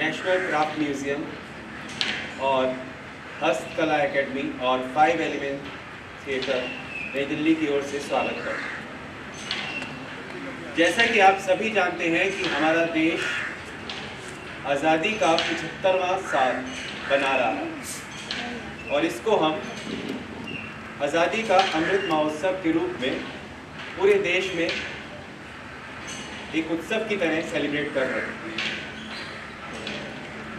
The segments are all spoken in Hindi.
नेशनल क्राफ्ट म्यूज़ियम और हस्तकला एकेडमी और 5 एलिमेंट थिएटर नई दिल्ली की ओर से स्वागत करता हूँ। जैसा कि आप सभी जानते हैं कि हमारा देश आज़ादी का 75वां साल बना रहा है और इसको हम आज़ादी का अमृत महोत्सव के रूप में पूरे देश में एक उत्सव की तरह सेलिब्रेट कर रहे हैं।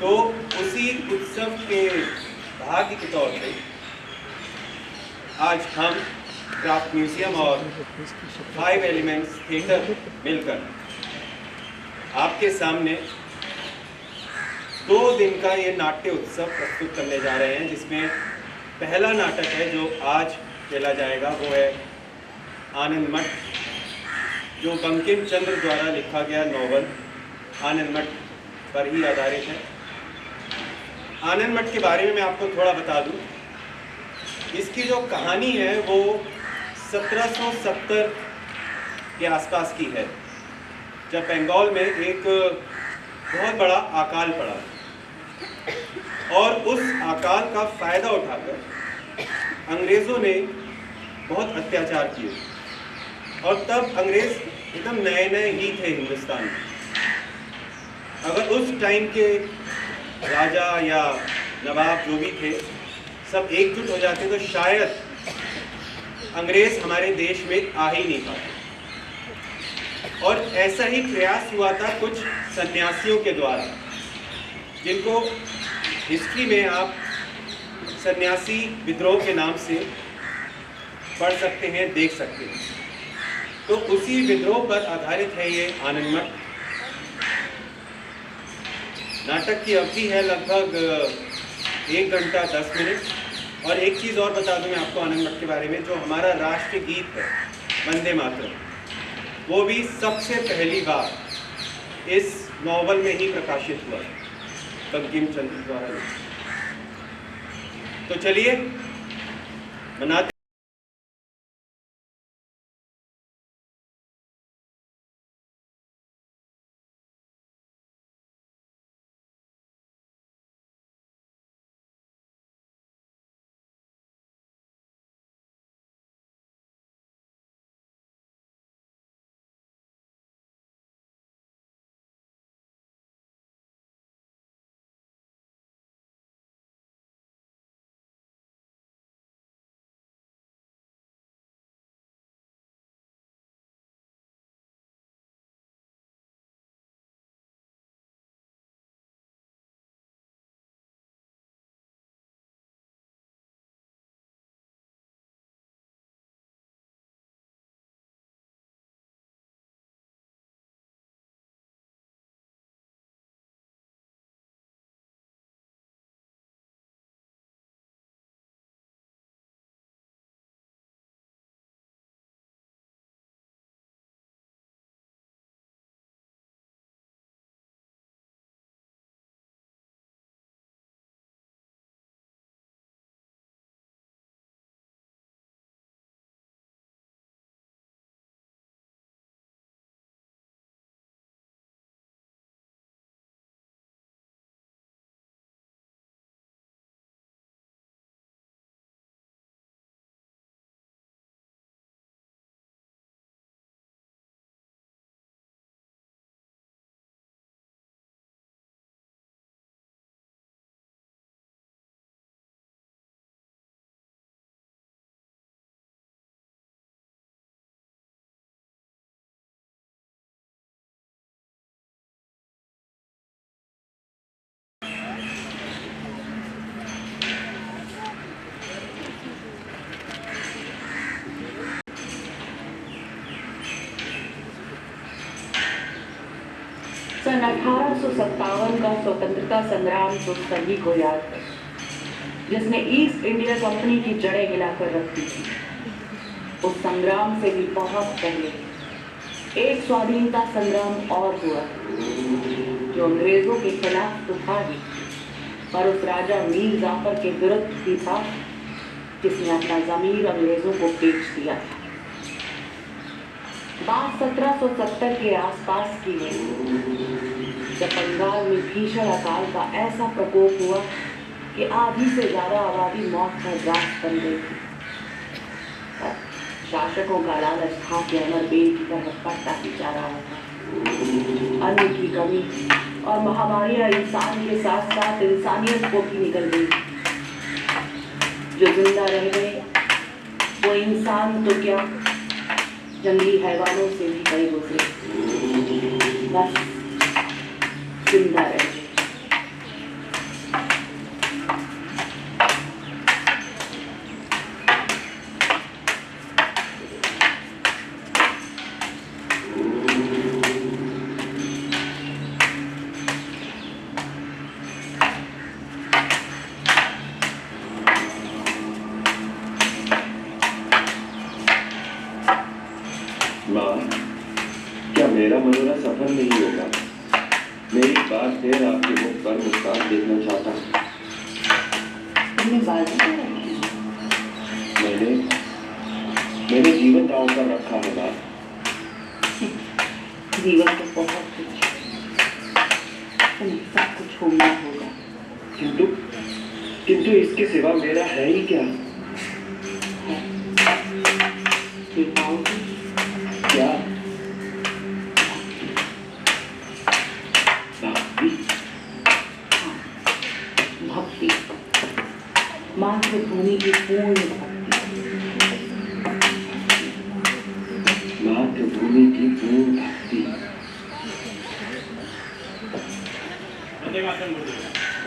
तो उसी उत्सव के भाग के तौर पे आज हम क्राफ्ट म्यूजियम और 5 एलिमेंट्स थिएटर मिलकर आपके सामने 2 दिन का ये नाट्य उत्सव प्रस्तुत करने जा रहे हैं, जिसमें पहला नाटक है जो आज खेला जाएगा वो है आनंद मठ, जो बंकिम चंद्र द्वारा लिखा गया नॉवल आनंद मठ पर ही आधारित है। आनंद मठ के बारे में मैं आपको थोड़ा बता दूं। इसकी जो कहानी है वो 1770 के आसपास की है, जब बंगाल में एक बहुत बड़ा अकाल पड़ा और उस अकाल का फ़ायदा उठाकर अंग्रेज़ों ने बहुत अत्याचार किए और तब अंग्रेज़ एकदम नए नए ही थे हिंदुस्तान में। अगर उस टाइम के राजा या नवाब जो भी थे सब एकजुट हो जाते तो शायद अंग्रेज़ हमारे देश में आ ही नहीं पाते। और ऐसा ही प्रयास हुआ था कुछ सन्यासियों के द्वारा, जिनको हिस्ट्री में आप सन्यासी विद्रोह के नाम से पढ़ सकते हैं, देख सकते हैं। तो उसी विद्रोह पर आधारित है ये आनंद मठ। नाटक की अवधि है लगभग 1 घंटा 10 मिनट। और एक चीज़ और बता दूं मैं आपको आनंद मठ के बारे में, जो हमारा राष्ट्रीय गीत है वंदे मातरम, वो भी सबसे पहली बार इस नॉवल में ही प्रकाशित हुआ बंकिम चंद्र द्वारा। तो चलिए मनाते। सन 1857 का स्वतंत्रता संग्राम तो सभी को याद है, जिसने ईस्ट इंडिया कंपनी की जड़ें हिलाकर रख दी थी। उस संग्राम से भी बहुत पहले एक स्वाधीनता संग्राम और हुआ, जो अंग्रेजों के खिलाफ तो था ही, पर उस राजा मीर जाफर के विरुद्ध भी था, जिसने अपना ज़मीर अंग्रेजों को बेच दिया था। बात 1770 के आसपास की है, जब बंगाल में भीषण अकाल का ऐसा प्रकोप हुआ कि आधी से ज्यादा आबादी मौत का ग्रास बन गई थी। शासकों का लालच था कि अमर बेल की तरफ बढ़ता ही जा रहा था। अन्न की कमी और महामारियां इंसान के साथ साथ इंसानियत को भी निकल गई। जो जिंदा रह गए वो इंसान तो क्या, जंगली हैवानों से भी कई गुजरे, बस जिंदा रहे। माँ, क्या मेरा मनोरथ सफल नहीं होगा? मैं एक बार फिर आपके मुख पर मुस्कान देखना चाहता हूँ। तुमने बाजी क्यों रखी? मैंने जीवन दांव पर रखा है माँ। जीवन तो बहुत कुछ, तुम्हें सब कुछ होना होगा। किंतु इसके सिवा मेरा है ही क्या? दिखाओगी? क्या? भक्ति? भक्ति, मातृभूमि की पूर्ण भक्ति। मातृभूमि की पूर्ण भक्ति।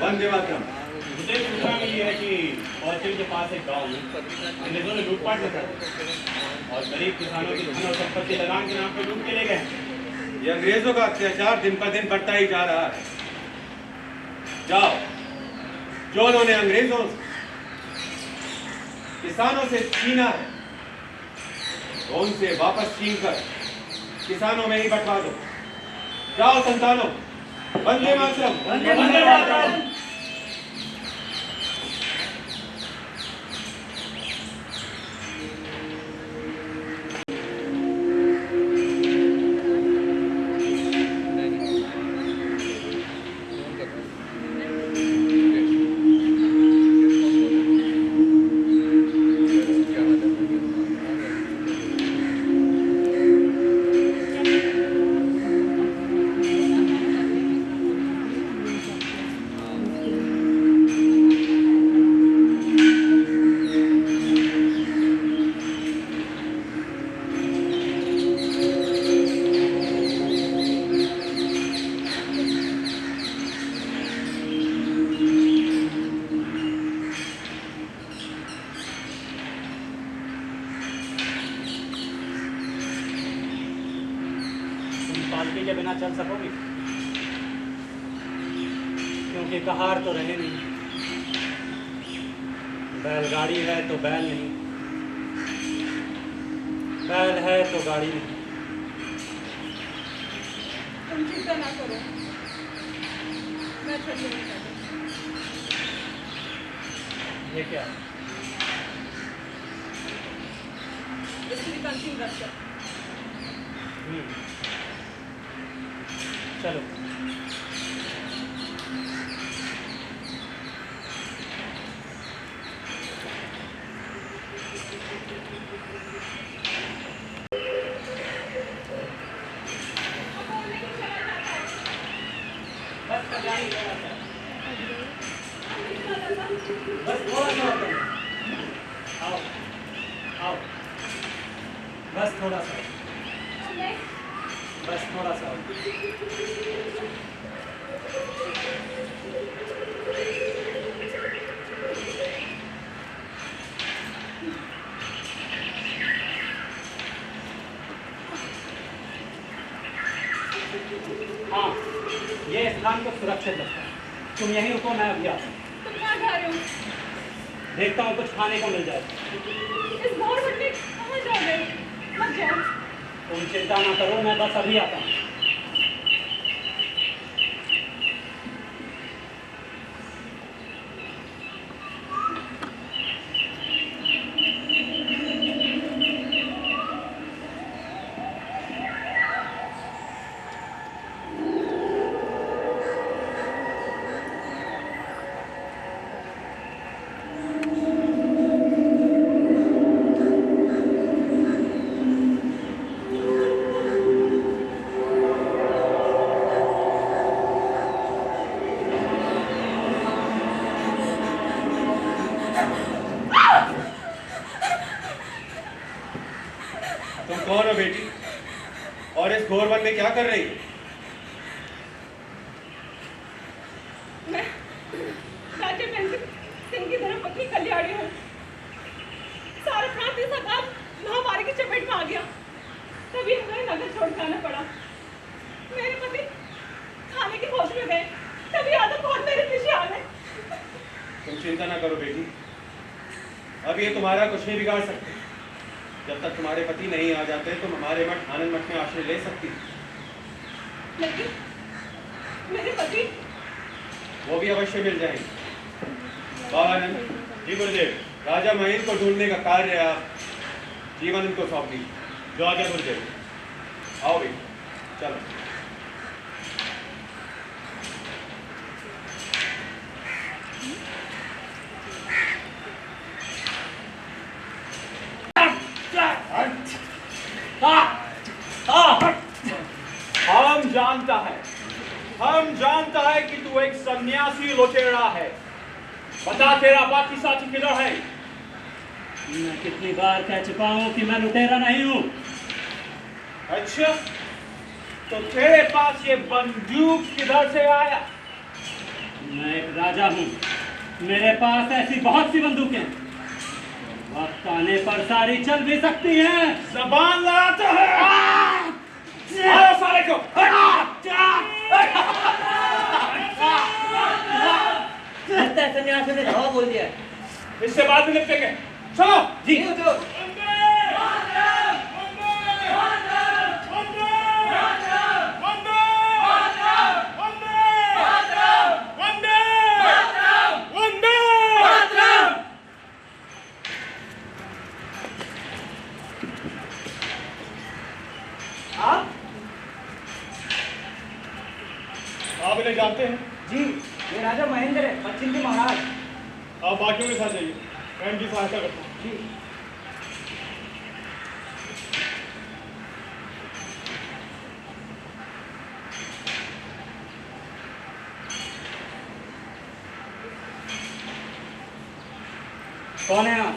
वंदे मातरम। मुझे सूचना मिली है कि पौचिल के पास एक गांव में अंग्रेजों ने लूटपाट कर और गरीब किसानों की धन और संपत्ति लगान के नाम पर लूट के ले गए। ये अंग्रेजों का अत्याचार दिन पर दिन बढ़ता ही जा रहा है। जाओ, जो उन्होंने अंग्रेजों किसानों से छीना है तो उनसे वापस छीन कर किसानों में ही बंटवा दो। जाओ संतानों, वंदे मातरम। वंदे मातरम। पालकी के बिना चल सकोगे? क्योंकि कहार तो रहे नहीं, बैलगाड़ी है तो बैल नहीं, बैल है तो गाड़ी नहीं। तुम चिंता ना करो, मैं छोड़ दूंगी। ये क्या? इसकी अंतिम रक्षा। चलो। बस थोड़ा सा और करो। आओ आओ, बस थोड़ा सा, बस थोड़ा सा। हाँ, ये स्थान को सुरक्षित रखता है। तुम यहीं रुको, मैं अभी आता हूँ। तुम कहाँ जा रहे हो? देखता हूँ कुछ खाने को मिल जाए। इस घोर भट्टी कहाँ जाओगे? मत जाओ। तुम चिंता ना करो, मैं बस अभी आता हूँ। में क्या कर रही हो? मैं राजा बंसी सिंह की धर्मपत्नी कल्याणी हूँ। सारा प्रांत इस अकाल महामारी की चपेट में आ गया, तभी हमें नगर छोड़ जाना पड़ा। मेरे पति खाने की खोज में गए, तभी आदम कौन मेरे पीछे आ गए। तुम चिंता ना करो बेटी, अब ये तुम्हारा कुछ नहीं बिगाड़ सकते। जब तक तुम्हारे पति नहीं आ जाते तुम हमारे मठ आनंद मठ में आश्रय ले सकती। लेकिन मेरे पति वो भी अवश्य मिल जाएंगे। बाबानंद जी गुरुदेव। राजा महेंद्र को ढूंढने का कार्य आप जीवानंद को सौंप दीजिए। जो आज्ञा गुरुदेव। आओ बेटी, चलो। हम जानता है कि तू एक सन्यासी लुटेरा है। बता तेरा बाकी साथी किधर है? मैं कितनी बार कह चुका हूँ कि मैं लुटेरा नहीं हूँ। अच्छा, तो तेरे पास ये बंदूक किधर से आया? मैं एक राजा हूँ, मेरे पास ऐसी बहुत सी बंदूकें वक्त आने पर सारी चल भी सकती हैं। जबान लड़ाता है। आओ साले को। लगता है सन्यासी ने धावा बोल दिया। इससे बाद में निपटेंगे। चलो जी। आप इन्हें जानते हैं? जी, ये राजा महेंद्र है, पश्चिम के महाराज। आप बाकियों के साथ जाइए, मैं इनकी सहायता करता हूँ। जी। कौन है आप?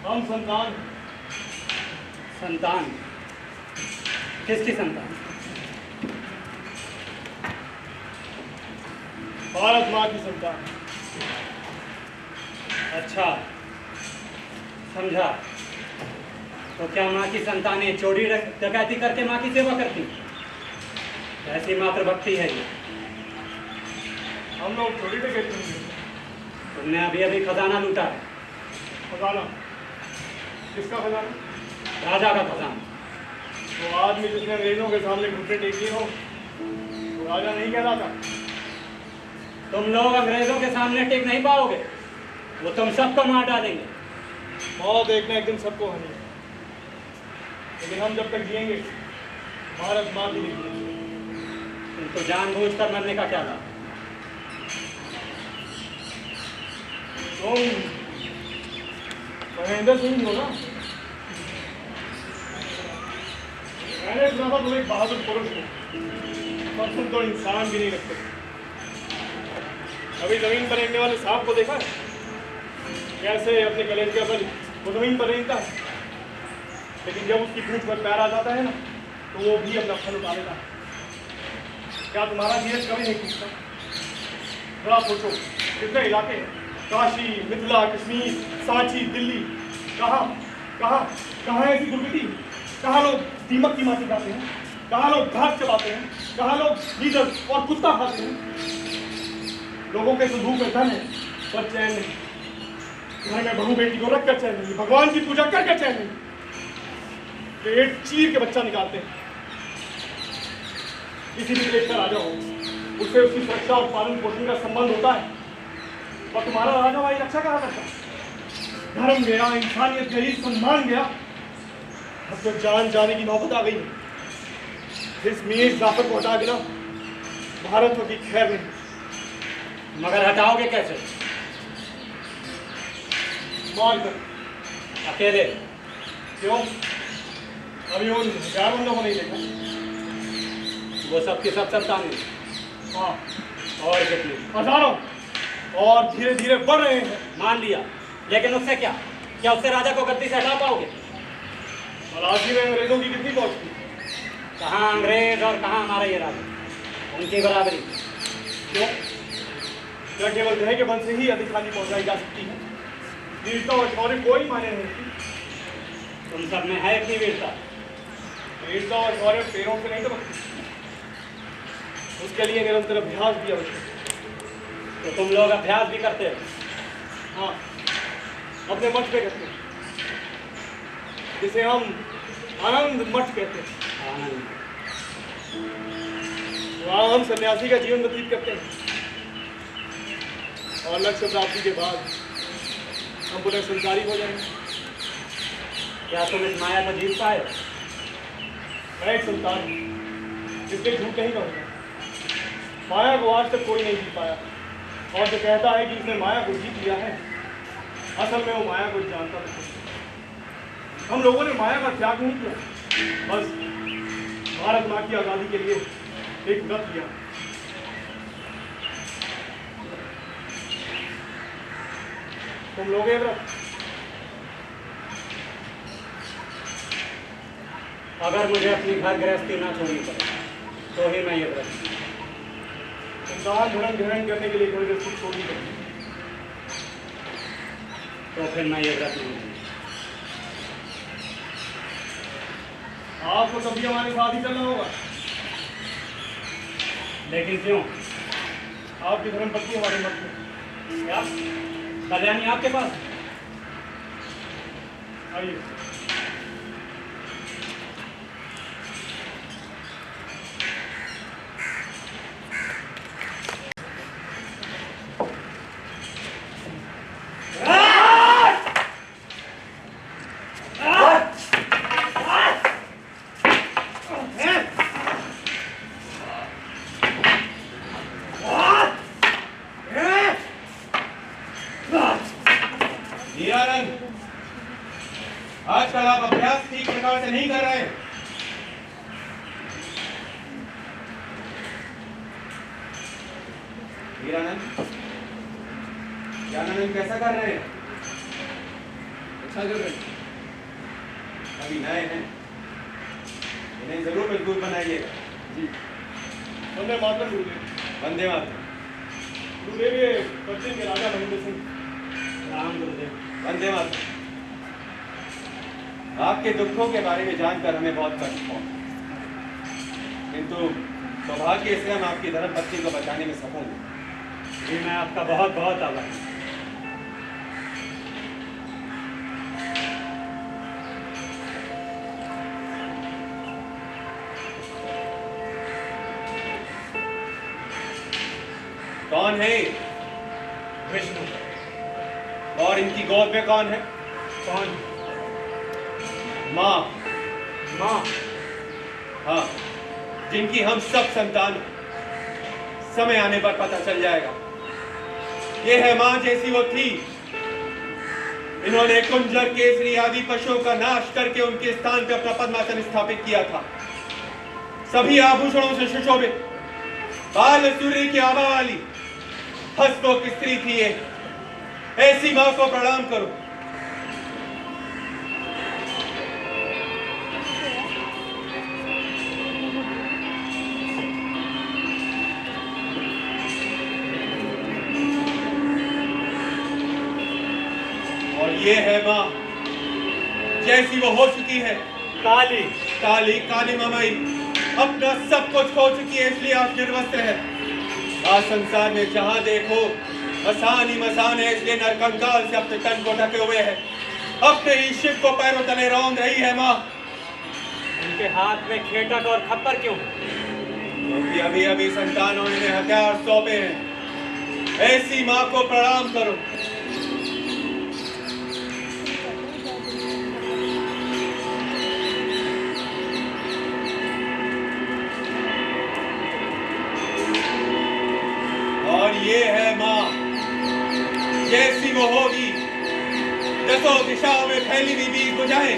हम संतान। संतान? किसकी संतान? भारत माँ की संतान। अच्छा, समझा। तो क्या माँ की संतानें चोरी डकैती करके माँ की सेवा करती? ऐसी मात्र भक्ति है ये। हम लोग छोटी से कहते हैं। तुमने अभी अभी खजाना लूटा है। खजाना? किसका खजाना? राजा का खजाना। वो आदमी जिसने अंग्रेजों के सामने घुटने टेके हो, वो राजा नहीं कहलाता। तुम लोग अंग्रेजों के सामने टिक नहीं पाओगे, वो तुम सबको मार डालेंगे। मौत देखना एक दिन सबको हनी, लेकिन हम जब तक जिएंगे भारत माँ की नहीं। तुम तो जानबूझकर मरने का क्या था? तुम महेंद्र सिंह हो ना? मैंने सुना था तुम एक बहादुर पुरुष हो, पर तुम तो इंसान भी नहीं लगते। अभी जमीन पर रेंगने वाले सांप को देखा है? कैसे अपने कलेजे के बल वो जमीन पर रेंगता है, लेकिन जब उसकी पूंछ पर पैर आ जाता है ना, तो वो भी अपना फल उठा लेता है। क्या तुम्हारा धीरज कभी नहीं टूटता? बड़ा सोचो, कितने इलाके हैं, काशी, मिथिला, कश्मीर, सांची, दिल्ली, कहाँ कहाँ कहाँ ऐसी दुर्गति? कहाँ लोग दीमक की माटी खाते हैं, कहाँ लोग घास चबाते हैं, कहाँ लोग लीडर और कुत्ता खाते हैं। लोगों के संदूक में धन है पर चैन नहीं। घर में बहू बेटी को रखकर चैन नहीं, भगवान की पूजा करके चैन नहीं। पेट चीर के बच्चा निकालते हैं। किसी भी देश का राजा हो, उससे उसकी सुरक्षा और पालन पोषण का संबंध होता है, और तुम्हारा राजा भाई रक्षा कहाँ करता है? धर्म गया, इंसानियत गई, सम्मान गया, अब तो जान जाने की नौबत आ गई है। इस मीर जाफर को हटा देना भारत की खैर नहीं। मगर हटाओगे कैसे? मार कर। अकेले? क्यों? अभी उन 1000 बंदों को नहीं देखा? वो सबकी सब संतानें? हाँ, और कितनी? हजारों, और धीरे धीरे बढ़ रहे हैं। मान लिया, लेकिन उससे क्या? क्या उससे राजा को गद्दी से हटा पाओगे? मलासी में अंग्रेजों की कितनी पहुंच थी? कहाँ अंग्रेज और कहाँ हमारा ये राजा, उनकी बराबरी। क्यों? क्या केवल ग्रह के बल से ही अधिक हानि पहुंचाई जा सकती है? वीरता और शौर्य कोई माने नहीं रखती। तुम सब में है इतनी वीरता? वीरता और शौर्य पैरों से नहीं टपकती, उसके लिए निरंतर अभ्यास भी आवश्यक है। तो तुम लोग अभ्यास भी करते हो? हाँ, अपने मठ पे करते हैं, जिसे हम आनंद मठ कहते हैं। आनंद। वहाँ हम सन्यासी का जीवन व्यतीत करते हैं और लक्ष्य प्राप्ति के बाद हम पुनः संसारी हो जाएंगे। क्या तुम इस माया को जीत पाए? मैं एक संतान हूँ, इसलिए झूठ नहीं कहूँगा। माया को आज तक कोई नहीं जीत पाया, और जो कहता है कि उसने माया को जीत लिया है, असल में वो माया को जानता नहीं। हम लोगों ने माया का त्याग नहीं किया, बस भारत माँ की आज़ादी के लिए एक व्रत लिया। तुम लोग ये व्रत? अगर मुझे अपनी घर गृहस्थी ना छोड़नी पड़े तो ही मैं ये व्रत। संसार धर्म ग्रहण करने के लिए घर गृहस्थी छोड़नी पड़ती, तो फिर मैं ये व्रत नहीं करूंगा। आपको कभी हमारे साथ ही चलना होगा। लेकिन क्यों? आपकी धर्मपत्नी हमारे मत में। क्या कल्याणी आपके पास? आइए। हीरानंद, आजकल आप अभ्यास ठीक प्रकार से नहीं कर रहे हैं। हीरानंद, ज्ञानानंद कैसा कर रहे हैं? अच्छा कर रहे हैं। अभी नए हैं, इन्हें जरूर मजबूत बनाइएगा। जी, वंदे मातरम गुरुदेव। वंदे मातरम। गुरुदेव, ये पश्चिम के राजा महेंद्र सिंह। राम गुरुदेव। वंदे मातरम। आपके दुखों के बारे में जानकर हमें बहुत कष्ट हुआ, किंतु सौभाग्य से हम आपकी धर्मपत्नी को बचाने में सफल हुए। जी, मैं आपका बहुत बहुत आभारी हूं। कौन है? विष्णु। और इनकी गोद में कौन है? कौन? माँ। माँ। हाँ, जिनकी हम सब संतान हैं। समय आने पर पता चल जाएगा। ये है माँ जैसी वो थी। इन्होंने कुंजर, केसरी आदि पशुओं का नाश करके उनके स्थान पर अपना पद्मासन स्थापित किया था। सभी आभूषणों से सुशोभित, बाल सूर्य की आभा वाली हंसमुख स्त्री थी ये। ऐसी माँ को प्रणाम करो। और ये है माँ जैसी वो हो चुकी है। काली। काली काली ममई अपना सब कुछ खो चुकी है, इसलिए आप निर्वस्त्र है। आज संसार में जहां देखो मसान ही मसान है, इसलिए नरकंकाल से अपने तन को ढके हुए है। अपने ही शिव को पैरों तले रौंद रही है माँ। उनके हाथ में खेटक और खप्पर क्यों? क्योंकि अभी अभी संतानों ने हथियार सौंपे हैं। ऐसी माँ को प्रणाम करो। और ये है माँ जैसी वो होगी, दसों दिशाओं में फैली हुई बीज बुझाए,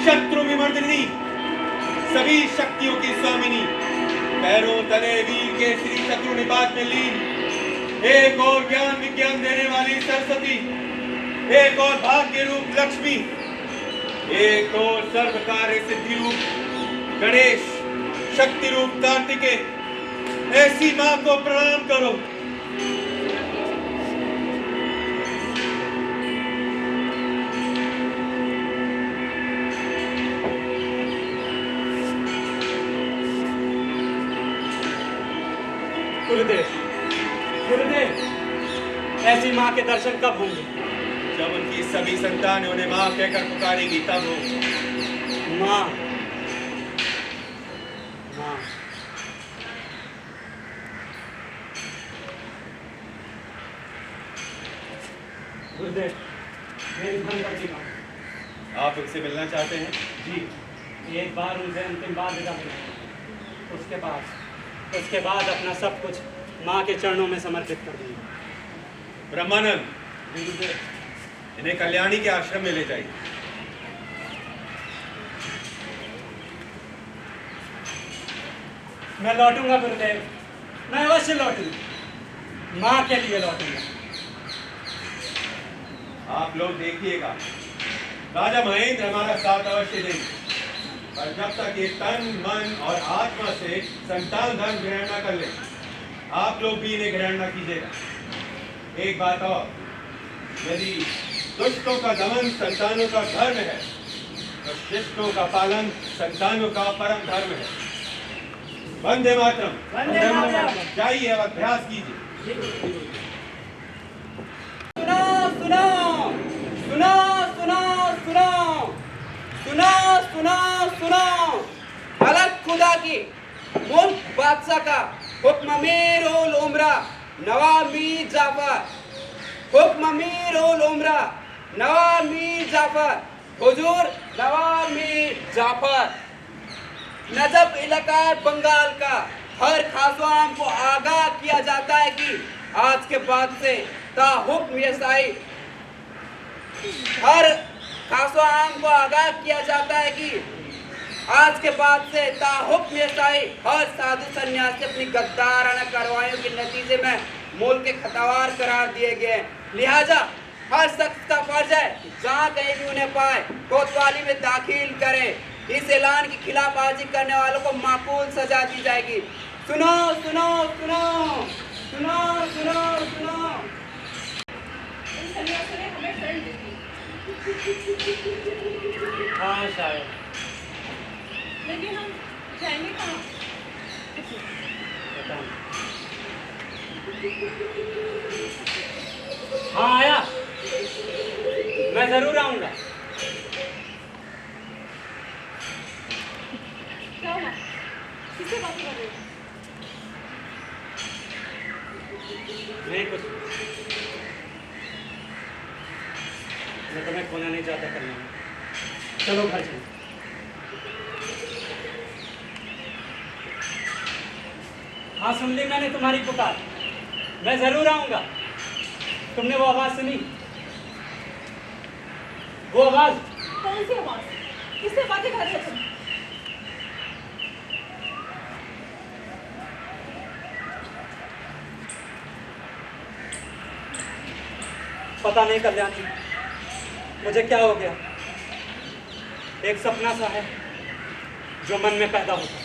शत्रु विमर्दिनी, सभी शक्तियों की स्वामिनी, पैरों तले वीर के श्री शत्रु निपात में लीन, एक और ज्ञान विज्ञान देने वाली सरस्वती, एक और भाग्य रूप लक्ष्मी, एक और सर्व कार्य सिद्धि रूप गणेश, शक्ति रूप कार्तिकेय, ऐसी मां को प्रणाम करो। गुरुदेव, गुरुदेव, ऐसी माँ के दर्शन कब होंगे? जब उनकी सभी संतान उन्हें मां कहकर पुकारेगी तब हो। माँ, माँ, गुरुदेव, मेरी धर्मपत्नी माँ। आप उनसे मिलना चाहते हैं? जी, एक बार उनसे अंतिम बार विदा मिला, उसके बाद अपना सब कुछ माँ के चरणों में समर्पित कर दूंगा। ब्रह्मानंद, इन्हें कल्याणी के आश्रम में ले जाइए। मैं लौटूंगा गुरुदेव, मैं अवश्य लौटूंगा, माँ के लिए लौटूंगा। आप लोग देखिएगा, राजा महेंद्र हमारा साथ अवश्य देंगे, पर जब तक ये तन मन और आत्मा से संतान धर्म ग्रहण न कर ले, आप लोग भी इन्हें ग्रहण न कीजिएगा। एक बात और, यदि दुष्टों का दमन संतानों का धर्म है, तो शिष्टों का पालन संतानों का परम धर्म है। वंदे मातरम। वंदे मातरम। जाइए अब अभ्यास कीजिए। सुनो सुनो सुनो सुनो सुनो सुनो सुनो सुनो, अलग खुदा की मुल्क बादशाह का हुक्म अमीर उल उमरा नवाब मीर जाफर, हुक्म अमीर उल उमरा नवाब मीर जाफर, हुजूर नवाब मीर जाफर। नजब इलाका बंगाल का हर खासवाम को आगाह किया जाता है कि आज के बाद से ताहुक्म यसाई, हर खासवाम को आगाह किया जाता है कि आज के बाद से ताहुक्म यसाई हर साधु सन्यासी अपनी गद्दाराना कार्रवाइयों के नतीजे में मुल्क के खतावार करार दिए गए। लिहाजा हर शख्स का फर्ज है जहाँ कहीं भी उन्हें पाए कोतवाली में दाखिल करे। इस ऐलान की खिलाफवर्जी करने वालों को माकूल सजा दी जाएगी। सुनो सुनो सुनो सुनो सुनो सुनो। इन सन्यासियों ने हमें शरण दी थी, हाँ शायद, लेकिन हम जाएंगे कहाँ? पता नहीं। हाँ आया, मैं जरूर आऊंगा। क्या हुआ? किससे बात कर रहे हो? नहीं कुछ, मैं तुम्हें खोना नहीं चाहता करना। चलो घर चलो। हाँ सुन ली मैंने तुम्हारी पुकार, मैं जरूर आऊंगा। तुमने वो आवाज सुनी? वो आवाज? कौन सी आवाज? किससे बातें कर रहे हो तुम? पता नहीं कल्याणी, मुझे क्या हो गया। एक सपना सा है जो मन में पैदा होता है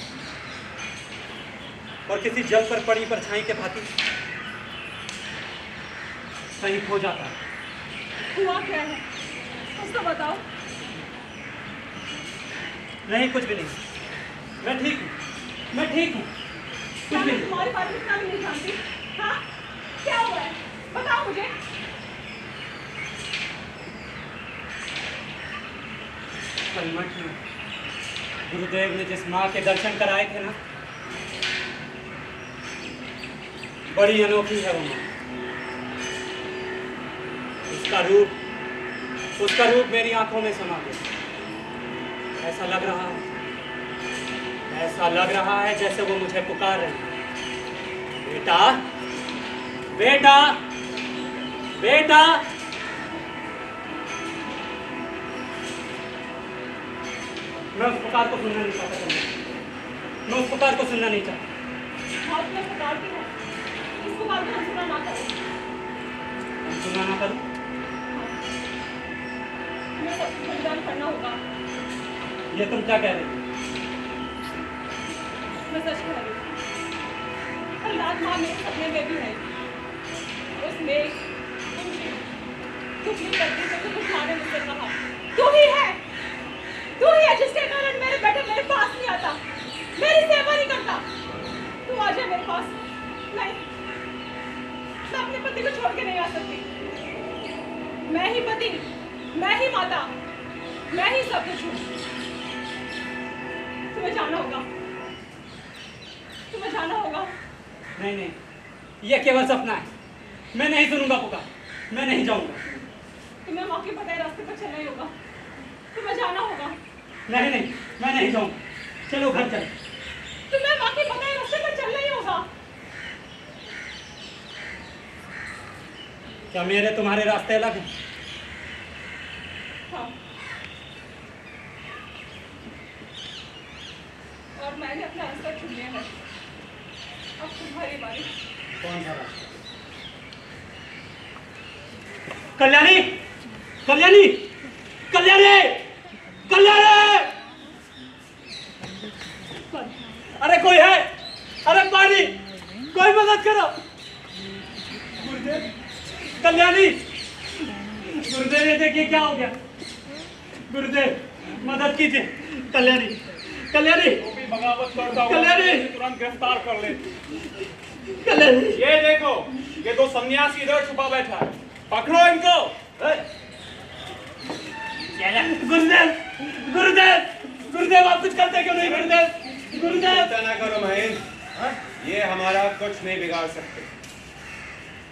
और किसी जल पर पड़ी परछाई के भांति कहीं खो जाता है। हुआ क्या है? कुछ तो बताओ। नहीं कुछ भी नहीं, मैं ठीक हूँ, मैं ठीक हूँ, कुछ क्या भी मैं नहीं। तुम्हारे बारे में इतना भी नहीं जानती? हाँ? क्या हुआ है? बताओ मुझे। कलमठ में गुरुदेव ने जिस माँ के दर्शन कराए थे ना, बड़ी अनोखी है वो माँ। उसका रूप मेरी आंखों में समा गया। ऐसा लग रहा है जैसे वो मुझे पुकार रही है। बेटा, बेटा, बेटा। मैं उस पुकार को सुनना नहीं चाहता। मैं उस पुकार को सुनना नहीं चाहता। बहुत मैं पुकारती हूँ, इस पुकार को हम सुना ना करो। सुनना ना करूँ? तुम्हें सब कुछ बलिदान करना होगा। ये तुम क्या कह रही हो? मैं सच कह रही हूँ। कल रात माँ मेरे सपने में भी है। उसने कुछ नहीं करती तो कुछ माँ ने मुझसे कहा, तू ही है जिसके कारण मेरे बेटे मेरे पास नहीं आता, मेरी सेवा नहीं करता। तू आ जा मेरे पास। नहीं, मैं अपने पति को छोड़ के नहीं आ सकती। मैं ही पति, मैं ही माता, मैं ही सब कुछ हूँ। तुम्हें जाना होगा, तुम्हें जाना होगा। नहीं नहीं, ये केवल सपना है। मैं नहीं सुनूंगा पुकार, मैं नहीं जाऊंगा। तुम्हें माँ के बताए रास्ते पर चलना ही होगा, तुम्हें जाना होगा। नहीं नहीं, मैं नहीं जाऊंगा। चलो घर चल। तुम्हें माँ के बताए रास्ते पर चलना ही होगा। क्या मेरे तुम्हारे रास्ते अलग हैं? हाँ। और मैंने अपना रास्ता चुन लिया है। अब तुम्हारी बारी। कौन सा रास्ता? कल्याणी, कल्याणी, कल्याणी, कल्याणी! अरे कोई है? अरे पानी, कोई मदद करो। गुरुदेव, कल्याणी, गुरुदेव ये देखिए क्या हो गया। गुरुदेव मदद कीजिए। कल्याणी, कल्याणी, जो भी बगावत करता हुआ कल्याणी! उसे तुरंत गिरफ्तार कर ले। कल्याणी! ये देखो, ये दो सन्यासी इधर छुपा बैठा है, पकड़ो इनको। गुरुदेव, गुरुदेव, गुरुदेव आप कुछ करते क्यों नहीं? गुरुदेव, गुरुदेव! चिंता ना करो महेंद्र, ये हमारा कुछ नहीं बिगाड़ सकते।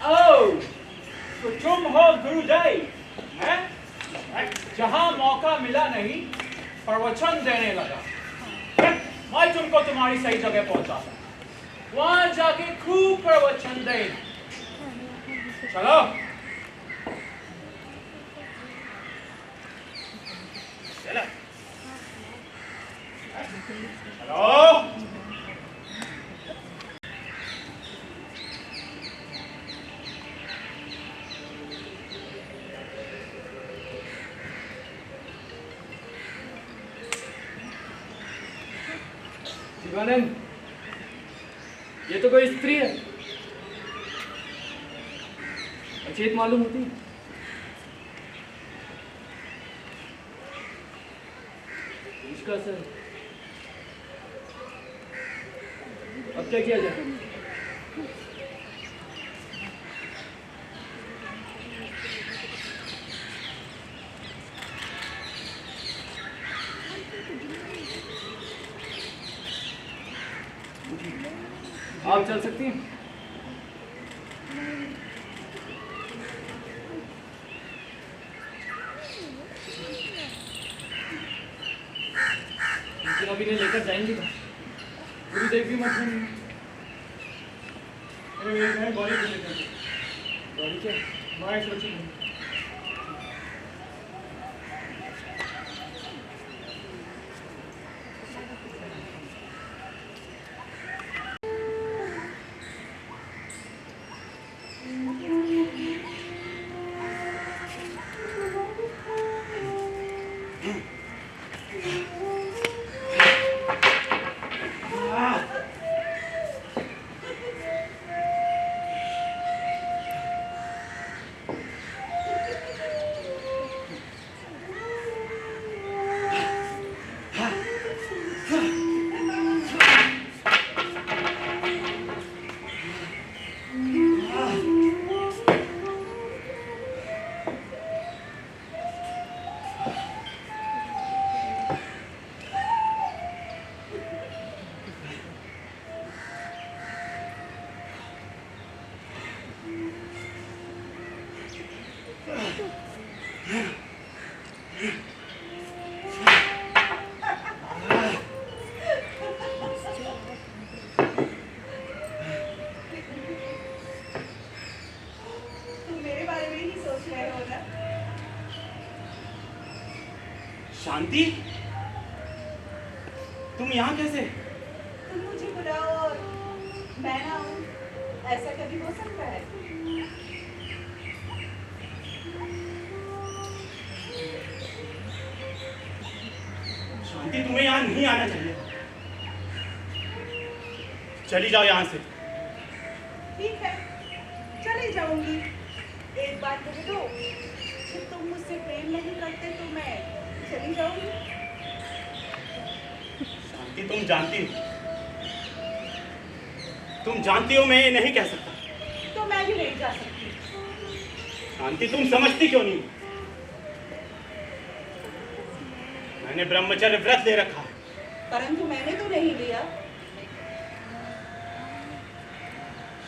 ओ, तो तुम हो गुरुदेव, हैं? जहां मौका मिला नहीं, प्रवचन देने लगा। मैं तुमको तुम्हारी सही जगह पहुंचाता, वहां जाके खूब प्रवचन देना। चलो। चलो। हेलो। शिवानंद, ये तो कोई स्त्री है। अचेत मालूम होती। इसका सर अब क्या किया जाए? आप चल सकती हैं। लेकिन अभी नहीं लेकर जाएंगे तो गुरुदेव की मत सुनिए। बॉडी को लेकर बॉडी क्या? मैं सोची शांति, तुम यहाँ कैसे? तुम मुझे बुलाओ और मैं ना आऊं, ऐसा कभी हो सकता है? शांति, तुम्हें यहाँ नहीं आना चाहिए। चली जाओ यहाँ से। ठीक है, चली जाऊंगी। एक बात कह दो, कि तुम मुझसे प्रेम नहीं करते तो मैं चली जाऊंगी। शांति, तुम जानती हो मैं ये नहीं कह सकता। तो मैं भी नहीं जा सकती। शांति, तुम समझती क्यों नहीं? मैंने ब्रह्मचर्य व्रत ले रखा है। परंतु मैंने तो नहीं लिया।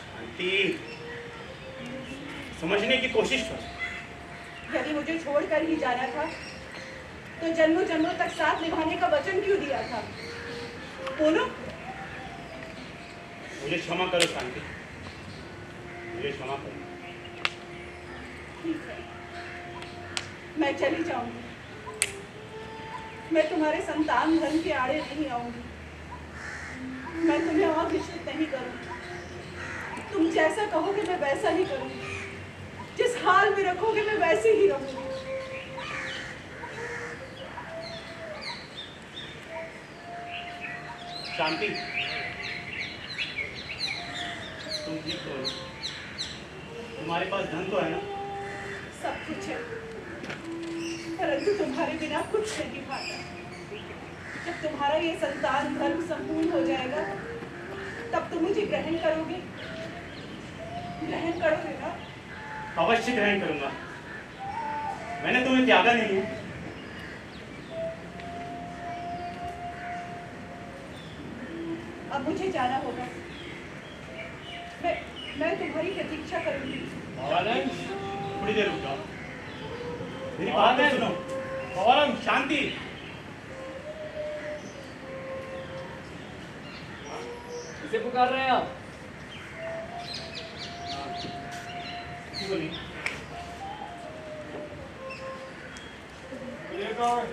शांति, समझने की कोशिश करो। यदि मुझे छोड़कर ही जाना था तो जन्मों जन्मों तक साथ निभाने का वचन क्यों दिया था? बोलो। मुझे क्षमा करो शांति, मुझे क्षमा करो। ठीक है, मैं चली जाऊंगी। मैं तुम्हारे संतान धर्म के आड़े नहीं आऊंगी। मैं तुम्हें और निश्चित नहीं करूंगी। तुम जैसा कहोगे मैं वैसा ही करूंगी। जिस हाल में रखोगे मैं वैसे ही रहूंगी। शांति, तुम ठीक हो? तुम्हारे पास धन तो है ना? सब कुछ है, परंतु तुम्हारे बिना कुछ नहीं पाता। जब तुम्हारा ये संतान धर्म संपूर्ण हो जाएगा तब तुम मुझे ग्रहण करोगे? ग्रहण करोगे ना? अवश्य ग्रहण करूंगा। मैंने तुम्हें त्यागा नहीं है। अब मुझे जाना होगा। मैं तुम्हारी प्रतीक्षा करूंगी। भवानंद, थोड़ी देर रुक जाओ, मेरी बात तो सुनो। भवानंद, शांति, इसे पुकार रहे हैं आप? बोलिए। ये कौन है?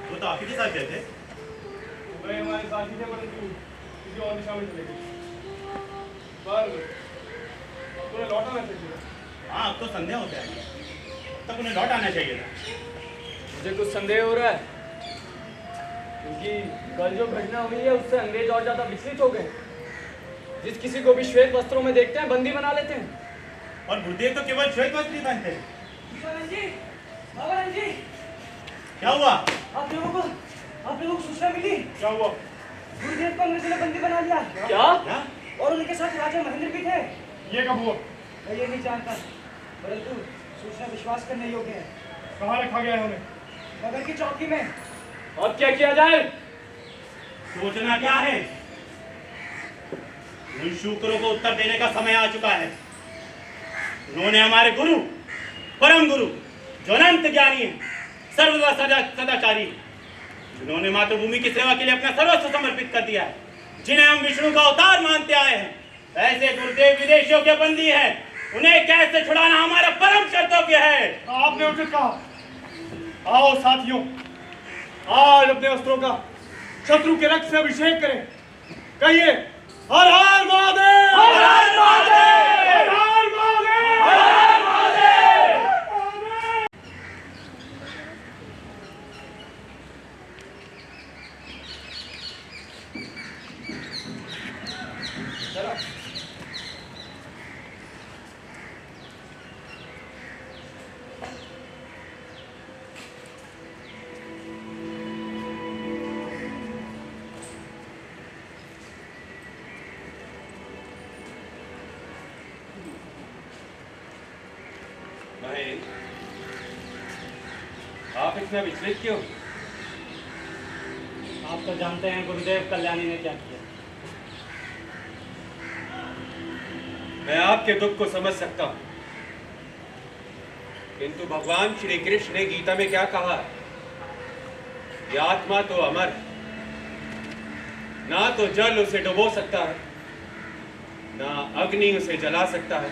वो तो आप ही के साथ गए थे। वही हमारे साथी थे, परंतु किसी और दिशा में चले गए। पर उन्हें लौट आना चाहिए। हाँ, अब तो संध्या हो जाएगी, अब तक उन्हें लौट आना चाहिए था। मुझे कुछ संदेह हो रहा है, क्योंकि कल जो घटना हुई है उससे अंग्रेज और ज्यादा विचलित हो गए। जिस किसी को भी श्वेत वस्त्रों में देखते हैं बंदी बना लेते हैं। और गुरुदेव तो केवल श्वेत वस्त्र ही पहनते हैं। भगवान जी, क्या हुआ? आप लोगों को सूचना मिली? क्या हुआ? गुरुदेव को अंग्रेजों ने बंदी बना लिया। क्या? और उनके साथ राजा महेंद्र भी थे। ये कब हुआ? मैं ये नहीं जानता, परंतु सूचना विश्वास करने योग्य है। कहाँ रखा गया है उन्हें? नगर की चौकी में। अब क्या किया जाए? सोचना क्या है? उन शूकरों को उत्तर देने का समय आ चुका है। उन्होंने हमारे गुरु, परम गुरु, जो अनंत ज्ञानी है, सर्वदा सदाचारी, जिन्होंने मातृभूमि की सेवा के लिए अपना सर्वस्व समर्पित कर दिया है, जिन्हें हम विष्णु का अवतार मानते आए हैं, ऐसे गुरुदेव विदेशियों के बंदी हैं। उन्हें कैसे छुड़ाना हमारा परम कर्तव्य है। आपने उचित कहा। आओ साथियों, आज अपने वस्त्रों का शत्रु के रक्त से अभिषेक करें। कहिए, हर हर महादेव, हर हर महादेव, हर हर महादेव, हर हर महादेव। चलो। आप इतना विचलित क्यों? आप तो जानते हैं गुरुदेव कल्याणी ने क्या किया। मैं आपके दुख को समझ सकता हूं, किंतु भगवान श्री कृष्ण ने गीता में क्या कहा है? ये आत्मा तो अमर है, ना तो जल उसे डुबो सकता है, ना अग्नि उसे जला सकता है,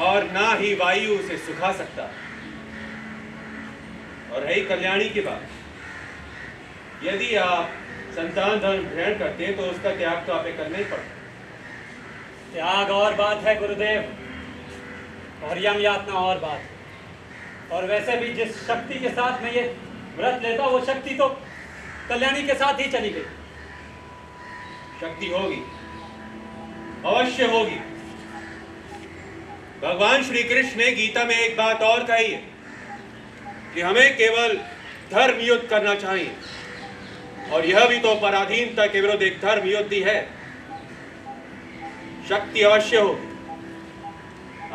और ना ही वायु उसे सुखा सकता है। और है ही कल्याणी की बात, यदि आप संतान धर्म ग्रहण करते हैं तो उसका त्याग तो आपे करना ही पड़ता। त्याग और बात है गुरुदेव, और यम यातना और बात। और वैसे भी जिस शक्ति के साथ मैं ये व्रत लेता वो शक्ति तो कल्याणी के साथ ही चली गई। शक्ति होगी, अवश्य होगी। भगवान श्री कृष्ण ने गीता में एक बात और कही है कि हमें केवल धर्म युद्ध करना चाहिए, और यह भी तो पराधीनता के विरुद्ध एक धर्म युद्ध ही है। शक्ति अवश्य हो,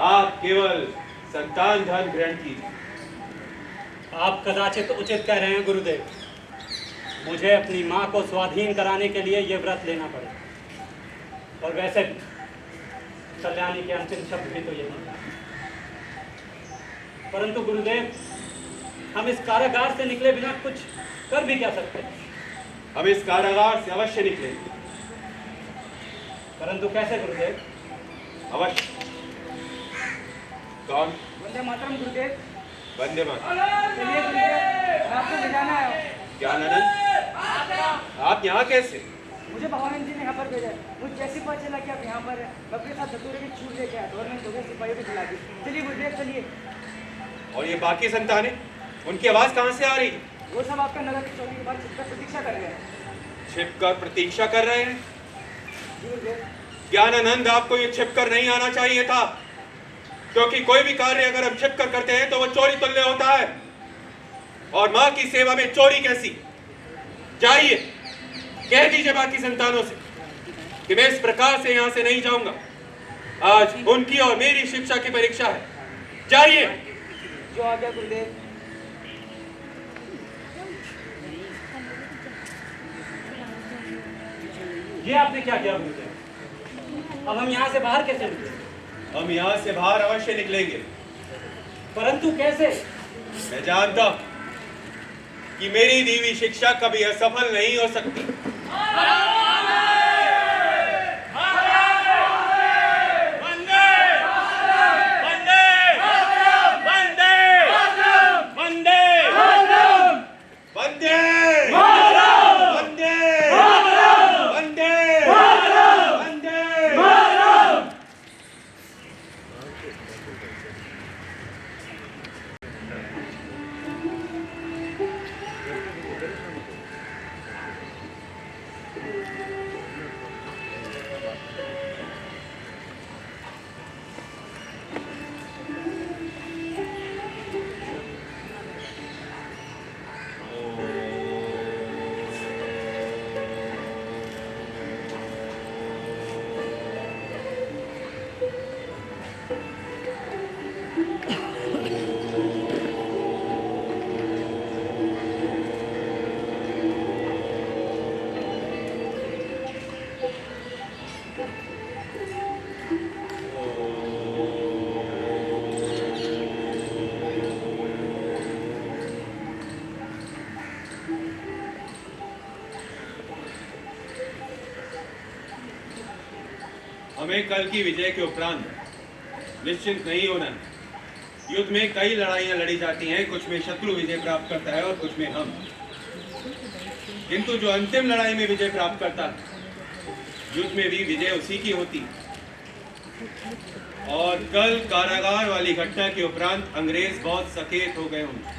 आप केवल संतान धर्म ग्रहण कीजिए। आप कदाचित उचित कह रहे हैं गुरुदेव। मुझे अपनी माँ को स्वाधीन कराने के लिए ये व्रत लेना पड़ेगा, और वैसे भी कल्याणी के अंतिम शब्द भी तो यही है। परंतु गुरुदेव, हम इस कारागार से निकले बिना कुछ कर भी क्या सकते हैं? हम इस कारागार से अवश्य निकलेंगे। परंतु कैसे गुरुदेव? अवश्य। कौन? वंदे मातरम गुरुदेव। वंदे मातरम। चलिए गुरुदेव, आपको भिजाना है। ज्ञानानंद, आप यहाँ कैसे? मुझे भगवान जी ने यहाँ पर भेजा है। मुझे जैसे पता चला कि आप यहाँ पर हैं, मैं अपने साथ धतूरे की छूट लेके आया और मैंने दो सिपाहियों को खिला दी। चलिए गुरुदेव चलिए। और ये बाकी संतानें, उनकी आवाज कहाँ से आ रही है? वो सब आपका नगर की चौकी के बाद छिपकर प्रतीक्षा कर रहे हैं। छिपकर प्रतीक्षा कर रहे हैं? जी गुरुदेव। ज्ञानानंद, आपको ये छिपकर नहीं आना चाहिए था, क्योंकि कोई भी कार्य अगर हम छिपकर करते हैं तो वो चोरी तुल्य होता है, और माँ की सेवा में चोरी कैसी? जाइए, कह दीजिए बाकी संतानों से कि मैं इस प्रकार से यहाँ से नहीं जाऊंगा। आज उनकी और मेरी शिक्षा की परीक्षा है। जाइए। जो आ गया गुरुदेव। ये आपने क्या किया गुरुदेव? अब हम यहाँ से बाहर कैसे निकलेंगे? हम यहाँ से बाहर अवश्य निकलेंगे, परंतु कैसे? मैं जानता हूं कि मेरी दी हुई शिक्षा कभी असफल नहीं हो सकती। हमें कल की विजय के उपरांत निश्चिंत नहीं होना है। युद्ध में कई लड़ाइयां लड़ी जाती हैं, कुछ में शत्रु विजय प्राप्त करता है और कुछ में हम। किंतु जो अंतिम लड़ाई में विजय प्राप्त करता है, युद्ध में भी विजय उसी की होती है। और कल कारागार वाली घटना के उपरांत अंग्रेज बहुत सचेत हो गए होंगे।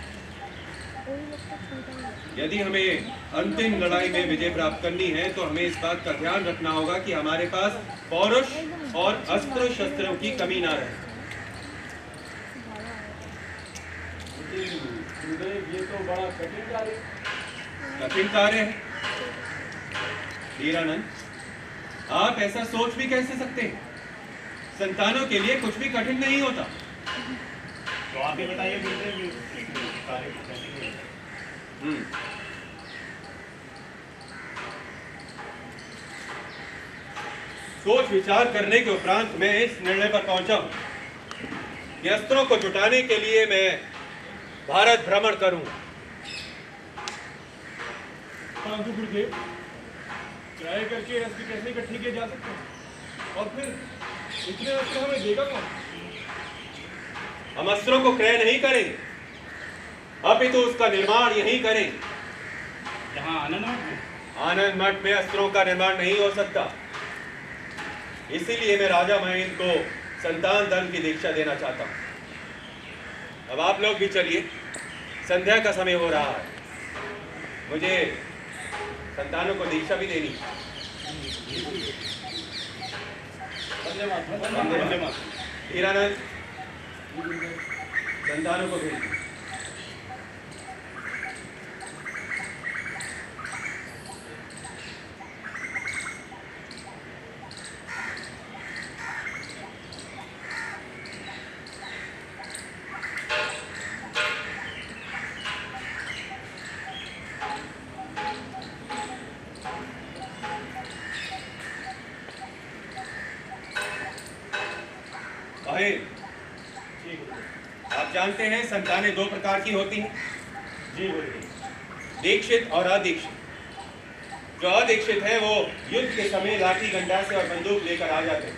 यदि हमें अंतिम लड़ाई में विजय प्राप्त करनी है तो हमें इस बात का ध्यान रखना होगा कि हमारे पास पौरुष और अस्त्र शस्त्रों की कमी ना रहे। ये तो बड़ा कठिन कार्य है हीरानंद, आप ऐसा सोच भी कैसे सकते हैं? संतानों के लिए कुछ भी कठिन नहीं होता। तो आप ये बताइए कार्य सोच विचार करने के उपरांत मैं इस निर्णय पर पहुंचा हूं कि अस्त्रों को जुटाने के लिए मैं भारत भ्रमण करूंगा। परंतु गुरुदेव, क्रय करके अस्त्र कैसे इकट्ठे किए जा सकते हैं? और फिर इतने अस्त्र हमें देगा कौन? हम अस्त्रों को क्रय नहीं करेंगे, अपितु उसका निर्माण यहीं करेंगे। यहाँ आनंद मठ में? आनंद मठ में अस्त्रों का निर्माण नहीं हो सकता, इसीलिए मैं राजा महेंद्र को संतान धर्म की दीक्षा देना चाहता हूं। अब आप लोग भी चलिए, संध्या का समय हो रहा है। मुझे संतानों को दीक्षा भी देनी। हीरानंद, संतानों को भेज। आप जानते हैं संतानें दो प्रकार की होती हैं। जी बोलिए। दीक्षित और अदीक्षित। जो अदीक्षित है वो युद्ध के समय लाठी डंडा से और बंदूक लेकर आ जाते हैं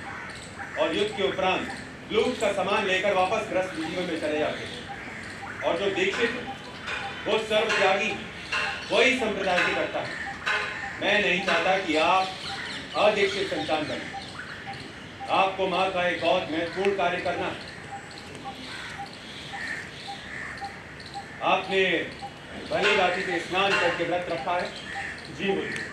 और युद्ध के उपरांत लूट का सामान लेकर वापस ग्रस्त जीवन में चले जाते हैं। और जो दीक्षित है वो सर्वत्यागी, वही संप्रदाय की करता है। मैं नहीं चाहता कि आप अदीक्षित संतान बने। आपको माँ का एक बहुत महत्वपूर्ण कार्य करना है। आपने भली भांति से स्नान करके व्रत रखा है। जी बोलिए।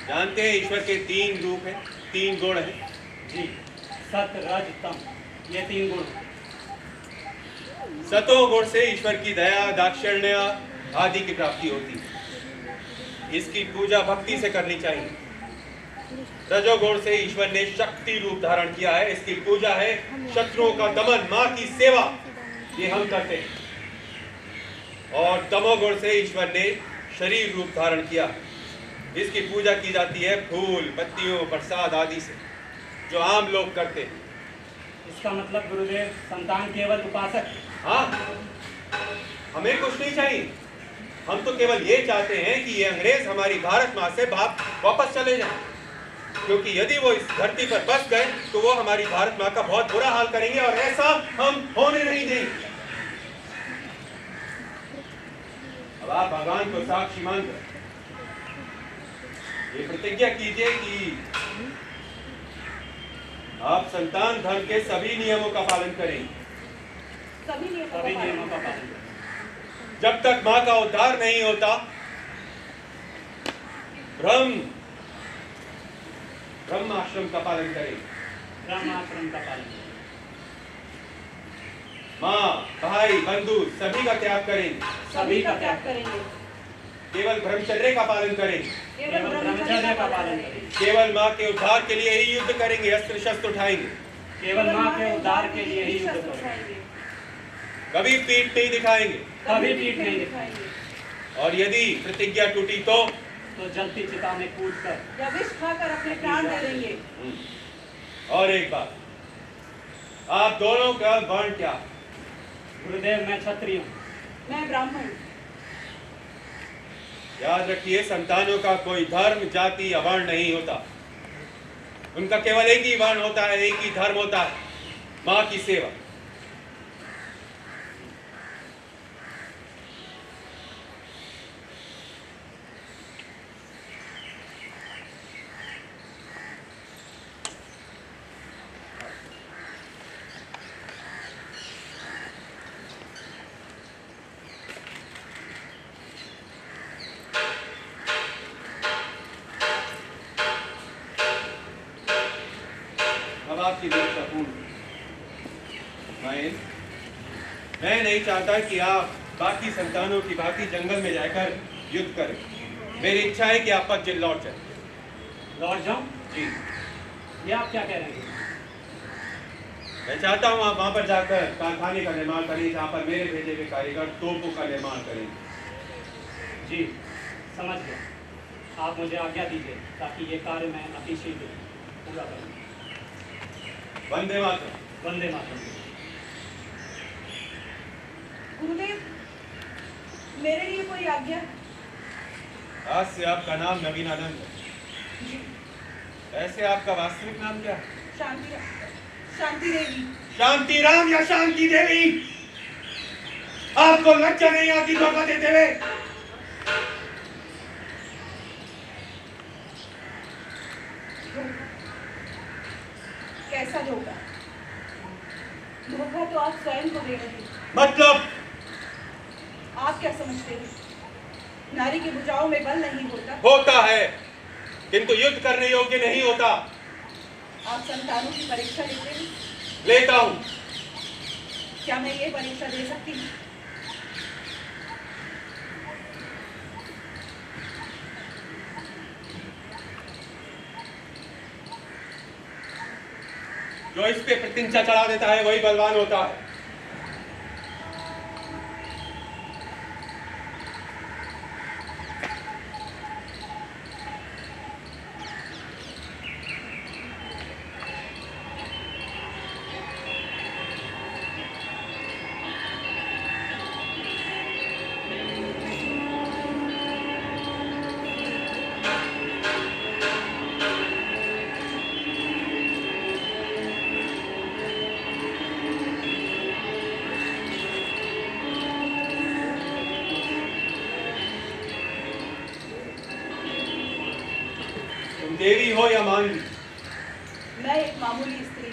जानते हैं ईश्वर के 3 रूप हैं, 3 गुण हैं। जी, सत रज तम, ये 3 गुण। सतो गुण से ईश्वर की दया, दाक्षिण्य आदि की प्राप्ति होती है। इसकी पूजा भक्ति से करनी चाहिए। रजोगुण से ईश्वर ने शक्ति रूप धारण किया है। इसकी पूजा है शत्रुओं का दमन, माँ की सेवा, ये हम करते हैं। और तमोगुण से ईश्वर ने शरीर रूप धारण किया। इसकी पूजा की जाती है फूल, पत्तियों, प्रसाद आदि से, जो आम लोग करते हैं। इसका मतलब गुरुदेव संतान केवल उपासक। हाँ, हमें कुछ नहीं चाहिए। हम तो केवल ये चाहते हैं कि ये अंग्रेज हमारी भारत माँ से वापस चले जाएं। क्योंकि यदि वो इस धरती पर बस गए तो वो हमारी भारत माँ का बहुत बुरा हाल करेंगे और ऐसा हम होने नहीं देंगे। अब आप भगवान को साक्षी मानकर ये प्रतिज्ञा कीजिए कि आप संतान धर्म के सभी नियमों का पालन करेंगे। सभी नियमों सभी का नियमों पालन का पालन करें। जब तक माँ का उद्धार नहीं होता, ब्रह्माश्रम का पालन करेंगे। ब्रह्माश्रम का पालन करें। माँ, भाई, बंधु सभी का त्याग करेंगे। सभी का त्याग करेंगे। केवल ब्रह्मचर्य का पालन करेंगे। केवल ब्रह्मचर्य का पालन करें। केवल माँ के उद्धार के लिए ही युद्ध करेंगे, अस्त्र शस्त्र उठाएंगे। केवल माँ के उद्धार के लिए ही युद्ध करें। कभी पीठ नहीं दिखाएंगे। कभी पीठ नहीं दिखाएंगे। और यदि प्रतिज्ञा टूटी तो जलती चिता में कूदकर या विष खाकर अपने प्राण दे देंगे। और एक बात, आप दोनों का वर्ण क्या? गुरुदेव, मैं क्षत्रिय हूँ। मैं ब्राह्मण। याद रखिए, संतानों का कोई धर्म, जाति या वर्ण नहीं होता। उनका केवल एक ही वर्ण होता है, एक ही धर्म होता है, माँ की सेवा। अब आपकी दीक्षा पूर्ण। मैं नहीं चाहता कि आप बाकी संतानों की भांति जंगल में जाकर युद्ध करें। मेरी इच्छा है कि आप 5 दिन लौट जाए। लौट जाऊं? जी। ये आप क्या कह रहे हैं? मैं चाहता हूँ आप वहाँ पर जाकर कारखाने का निर्माण करें, जहाँ पर मेरे भेजे हुए कारीगर तोपों का निर्माण करें। जी, समझ गया। आप मुझे आज्ञा दीजिए ताकि ये कार्य मैं अति शीघ्र पूरा करूँ। वंदे मातरम। वंदे मातरम। गुरुदेव, मेरे लिए कोई आज्ञा? आज से आपका नाम नवीनानंद है। ऐसे आपका वास्तविक नाम क्या है? शांति देवी। शांति राम या शांति देवी? आपको लज्जा नहीं आती धोखा देते हुए? कैसा धोखा? धोखा तो आप स्वयं को दे रहे हैं। मतलब आप क्या समझते नारी की भुजाओं में बल नहीं होता। होता है, किंतु युद्ध करने योग्य नहीं होता। आप संतानों की परीक्षा लेते हैं? लेता हूं। क्या मैं ये परीक्षा दे सकती हूँ? जो इस पे प्रतिज्ञा चढ़ा देता है वही बलवान होता है। देवी हो या मानवी, मैं एक मामूली स्त्री,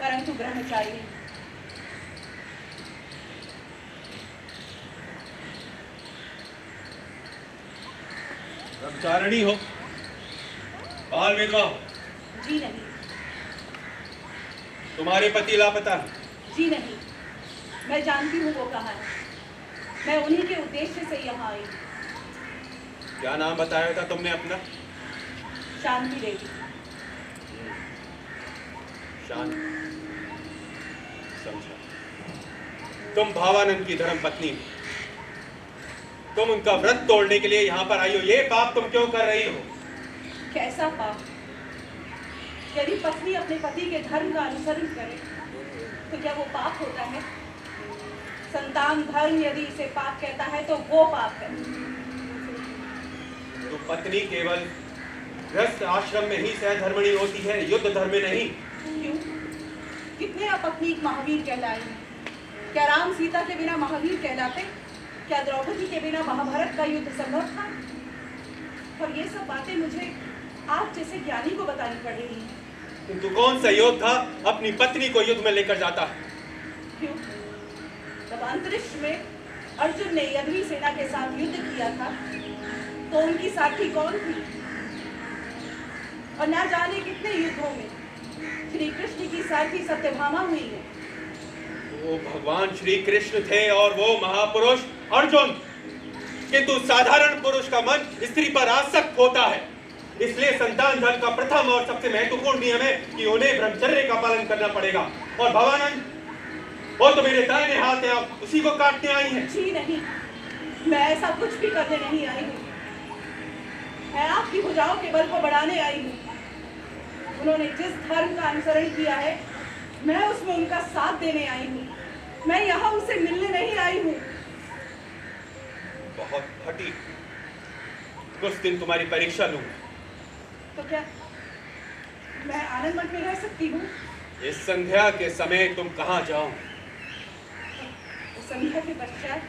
परंतु ब्रह्मचारी हूँ। ब्रह्मचारिणी हो, बाल विधवा हो, जी नहीं, तुम्हारे पति लापता है। जी नहीं, मैं जानती हूँ वो कहाँ है। मैं उन्हीं के उद्देश्य से यहाँ आई। क्या नाम बताया था तुमने अपना? शांति देवी। शांत, समझा। तुम भावानंद की धर्म पत्नी हो, तुम उनका व्रत तोड़ने के लिए यहाँ पर आई हो। ये पाप तुम क्यों कर रही हो? कैसा पाप? यदि पत्नी अपने पति के धर्म का अनुसरण करे तो क्या वो पाप होता है? संतान धर्म यदि इसे पाप कहता है तो वो पाप है। तो पत्नी केवल गृहस्थ आश्रम में ही सहधर्मिणी होती है, युद्ध धर्म में नहीं। क्यों? कितने अपत्नीक महावीर कहलाए हैं। क्या राम सीता के बिना महावीर कहलाते? क्या द्रौपदी के बिना महाभारत का युद्ध संभव था? और ये सब बातें मुझे आप जैसे ज्ञानी को बतानी पड़ेगी। किंतु कौन सा योद्धा अपनी पत्नी को युद्ध में लेकर जाता है? क्यों? जब अंतरिक्ष में अर्जुन ने यदुवी सेना के साथ युद्ध किया था तो उनकी साथी कौन थी? और ना जाने कितने युद्धों में श्री कृष्ण की साथी सत्यभामा हुई है। वो भगवान श्री कृष्ण थे और वो महापुरुष अर्जुन। किंतु साधारण पुरुष का मन स्त्री पर आसक्त होता है। इसलिए संतान धर्म का प्रथम और सबसे महत्वपूर्ण नियम है कि उन्हें ब्रह्मचर्य का पालन करना पड़ेगा। और भवानंद, वो तो मेरे दाहिने हाथ है, आप उसी को काटने आई हैं। जी नहीं, मैं ऐसा कुछ भी करने नहीं आई हूँ। मैं आपकी भुजाओं के बल को बढ़ाने आई हूँ। उन्होंने जिस धर्म का अनुसरण किया है मैं उसमें उनका साथ देने आई हूँ। मैं यहाँ उनसे मिलने नहीं आई हूँ। बहुत फटी। कुछ दिन तुम्हारी परीक्षा लूंगा। तो क्या मैं आनंद मठ में रह सकती हूँ? इस संध्या के समय तुम कहाँ जाओ? संध्या के पश्चात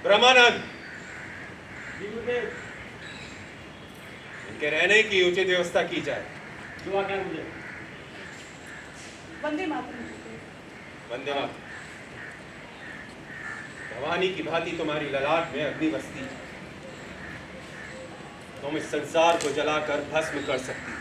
ब्रह्मानंद, इनके रहने की उचित व्यवस्था की जाए। जो आज्ञा मुझे। वंदे मातरम। वंदे मातरम। भवानी की भांति तुम्हारी ललाट में अग्नि बसती है। तुम इस संसार को जलाकर भस्म कर सकती हो।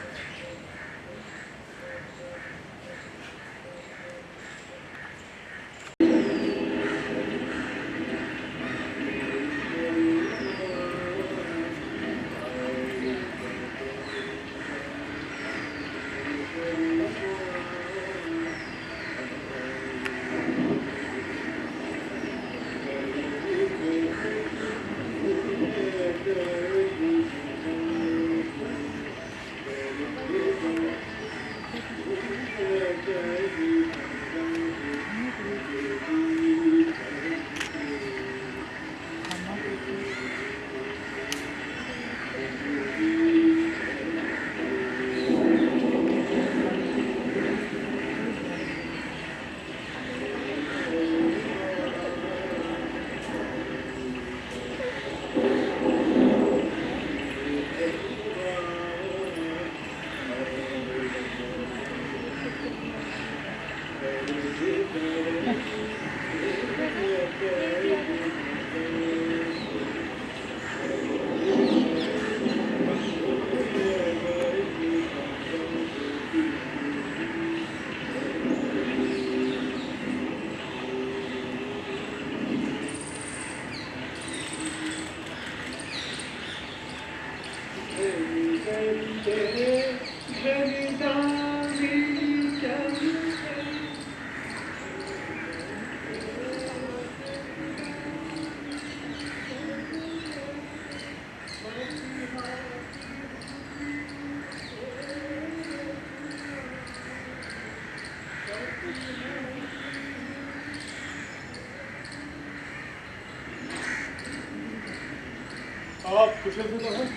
आप कुशल से तो हैं?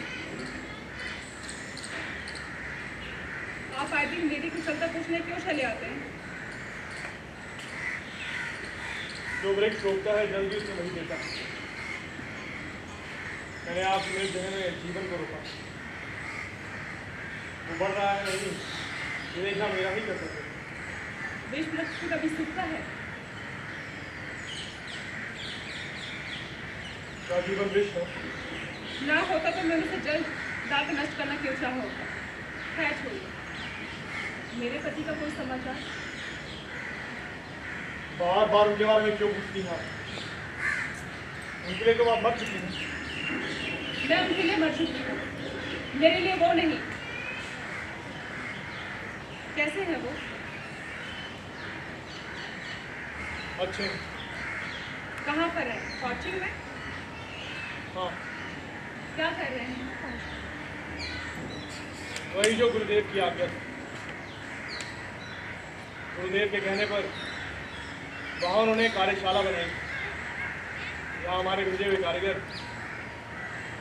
आप आए दिन मेरी कुशलता पूछने क्यों चले आते हैं? जो वृक्ष रोकता है जल्दी उसमें वही देता है। मैंने आप मेरे जगह में जीवन को रोका। वो बढ़ रहा है नहीं, ये देखना मेरा ही कर्तव्य है। विष वृक्ष तो कभी सूखता है। क्या जीवन विष है? ना होता तो मैं उसे जल डालकर नष्ट करना क्यों चाहा होता। खैर छोड़िए, मेरे पति का कोई समाचार? बार बार उनके बारे में क्यों पूछती हैं आप? उनके लिए तो आप मर चुकी हैं। मैं उनके लिए मर चुकी हूँ, मेरे लिए वो नहीं। कैसे है वो? अच्छे। कहाँ पर है? फॉर्च्यून में? हाँ, क्या कर रहे हैं? वही जो गुरुदेव की आज्ञा थी। गुरुदेव के कहने पर वहाँ उन्होंने कार्यशाला बनाई। यहाँ हमारे भेजे हुए कारीगर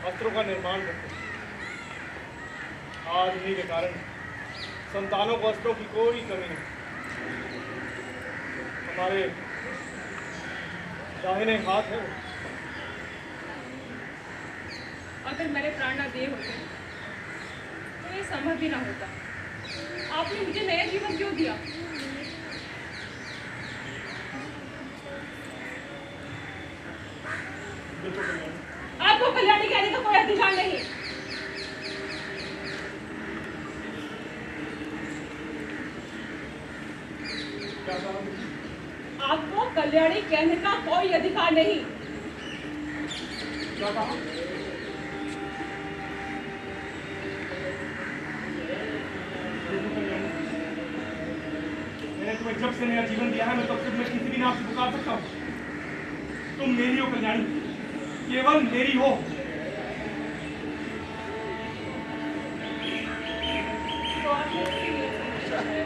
अस्त्रों का निर्माण करते हैं। आज इन्हीं के कारण संतानों को अस्त्रों की कोई कमी नहीं। हमारे दाहिने हाथ है वो। अगर मेरे प्राण न दिए होते तो ये संभव भी ना होता। आपने मुझे नया जीवन क्यों दिया? देखो कल्याणी, आपको कल्याणी कहने का कोई अधिकार नहीं। क्या कहा? आपको कल्याणी कहने का कोई अधिकार नहीं। क्या कहा? मैंने तुम्हें जब से नया जीवन दिया है, मैं तब से तुम्हें किसी भी नाम से पुकार सकता हूँ। तुम मेरी हो कल्याणी, केवल मेरी हो। तो आपने इसके लिए सोचा है।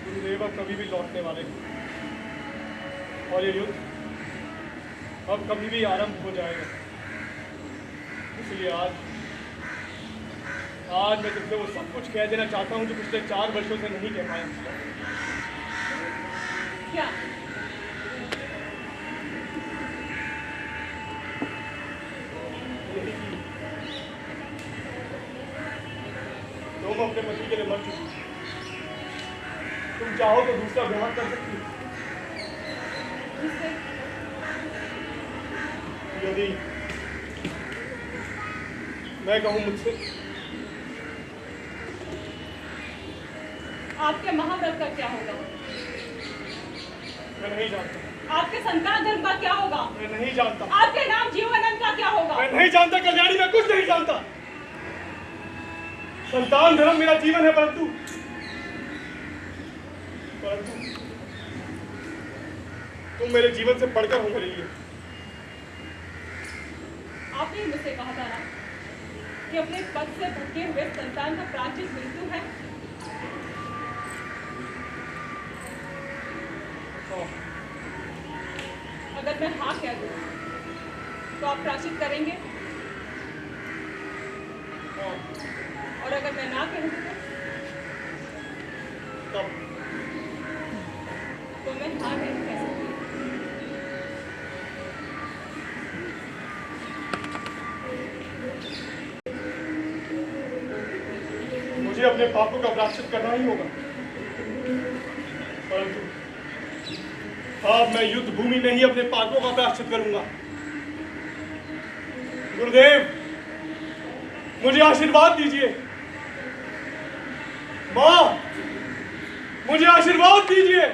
गुरुदेव अब कभी भी लौटने वाले हैं। और ये युद्ध अब कभी भी आरंभ हो जाएगा। इसलिए आज मैं तुमसे वो सब कुछ कह देना चाहता हूँ जो पिछले 4 वर्षों से नहीं कह पाया। क्या? यही कि तुम अपने पति के लिए मर चुकी हो। तुम चाहो तो दूसरा विवाह कर सकती हो। जिससे यदि मैं कहूँ मुझसे, आपके महाव्रत का क्या होगा? मैं नहीं जानता। आपके संतान धर्म का क्या होगा? मैं नहीं जानता। आपके नाम जीवानंद का क्या होगा? मैं नहीं जानता कल्याणी, मैं कुछ नहीं जानता। संतान धर्म मेरा जीवन है, परंतु तुम मेरे जीवन से बढ़कर हो मेरे लिए। आपने मुझसे कहा था ना कि अपने पद से भटके हुए संतान का प्रायश्चित मृत्यु है। अगर मैं हाँ कह दूं तो आप प्रायश्चित करेंगे, और अगर मैं ना कह दूं तो मैं हाँ नहीं कह सकती। मुझे अपने पापों का प्रायश्चित करना ही होगा, परंतु अब मैं युद्ध भूमि में ही अपने पापों का प्रायश्चित करूंगा। गुरुदेव, मुझे आशीर्वाद दीजिए। माँ, मुझे आशीर्वाद दीजिए।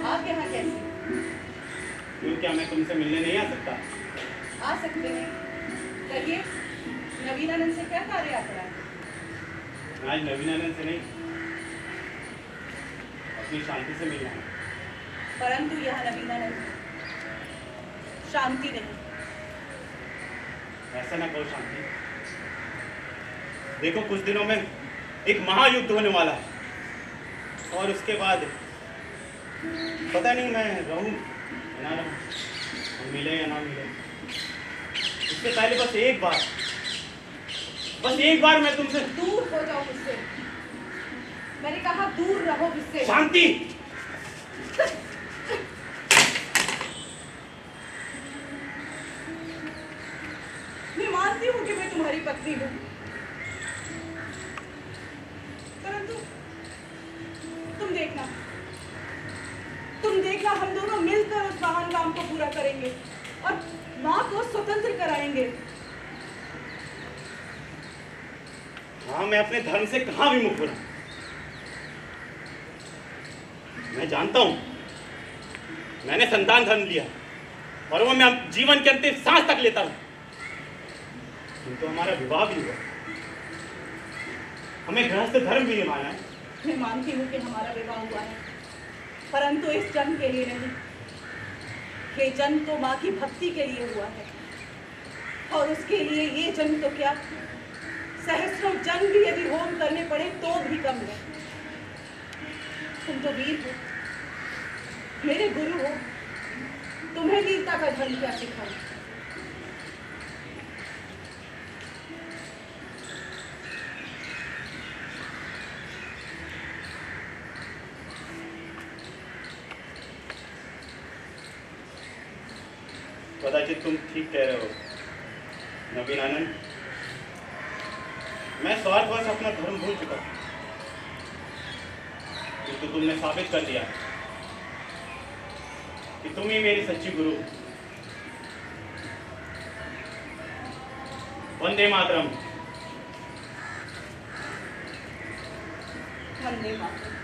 आप यहाँ कैसे? क्यों, क्या मैं तुमसे मिलने नहीं आ सकता? आ सकते हैं। कहिए, नवीनानंद से क्या कार्य आ पड़ा? आज नवीनानंद से नहीं, अपनी शांति से मिलना है। परंतु यह नवीनानंद शांति नहीं। ऐसा ना कहो शांति। देखो, कुछ दिनों में एक महायुद्ध होने वाला है, और उसके बाद पता नहीं मैं रहूं या ना रहूं, हम मिले या ना मिले। इससे पहले बस एक बार मैं तुमसे दूर हो जाओ मुझसे। मैंने कहा दूर रहो मुझसे। शांति। मैं मानती हूँ कि मैं तुम्हारी पत्नी हूँ, परंतु तुम देखना हम दोनों मिलकर उस महान काम को पूरा करेंगे और माँ को स्वतंत्र कराएंगे। हाँ, मैं अपने धर्म से कहाँ विमुख हो रहा हूं। मैं जानता हूं, मैंने संतान धर्म लिया और वो मैं जीवन के अंतिम सांस तक लेता हूं। किंतु हमारा विवाह भी हुआ, हमें गृहस्थ धर्म भी निभाना है। मैं मानती हूँ कि हमारा विवाह हुआ है, परंतु इस जन्म के लिए नहीं। ये जन्म तो माँ की भक्ति के लिए हुआ है, और उसके लिए ये जन्म तो क्या, सहस्रों जन्म भी यदि होम करने पड़े तो भी कम है। तुम तो वीर हो, मेरे गुरु हो, तुम्हें वीरता का धर्म क्या सिखाऊं? कदाचित तुम ठीक कह रहे हो नवीनानंद। मैं स्वार्थवश अपना धर्म भूल चुका हूं, किंतु तुमने साबित कर दिया कि तुम ही मेरी सच्ची गुरु। वंदे मातरम। वंदे मातरम।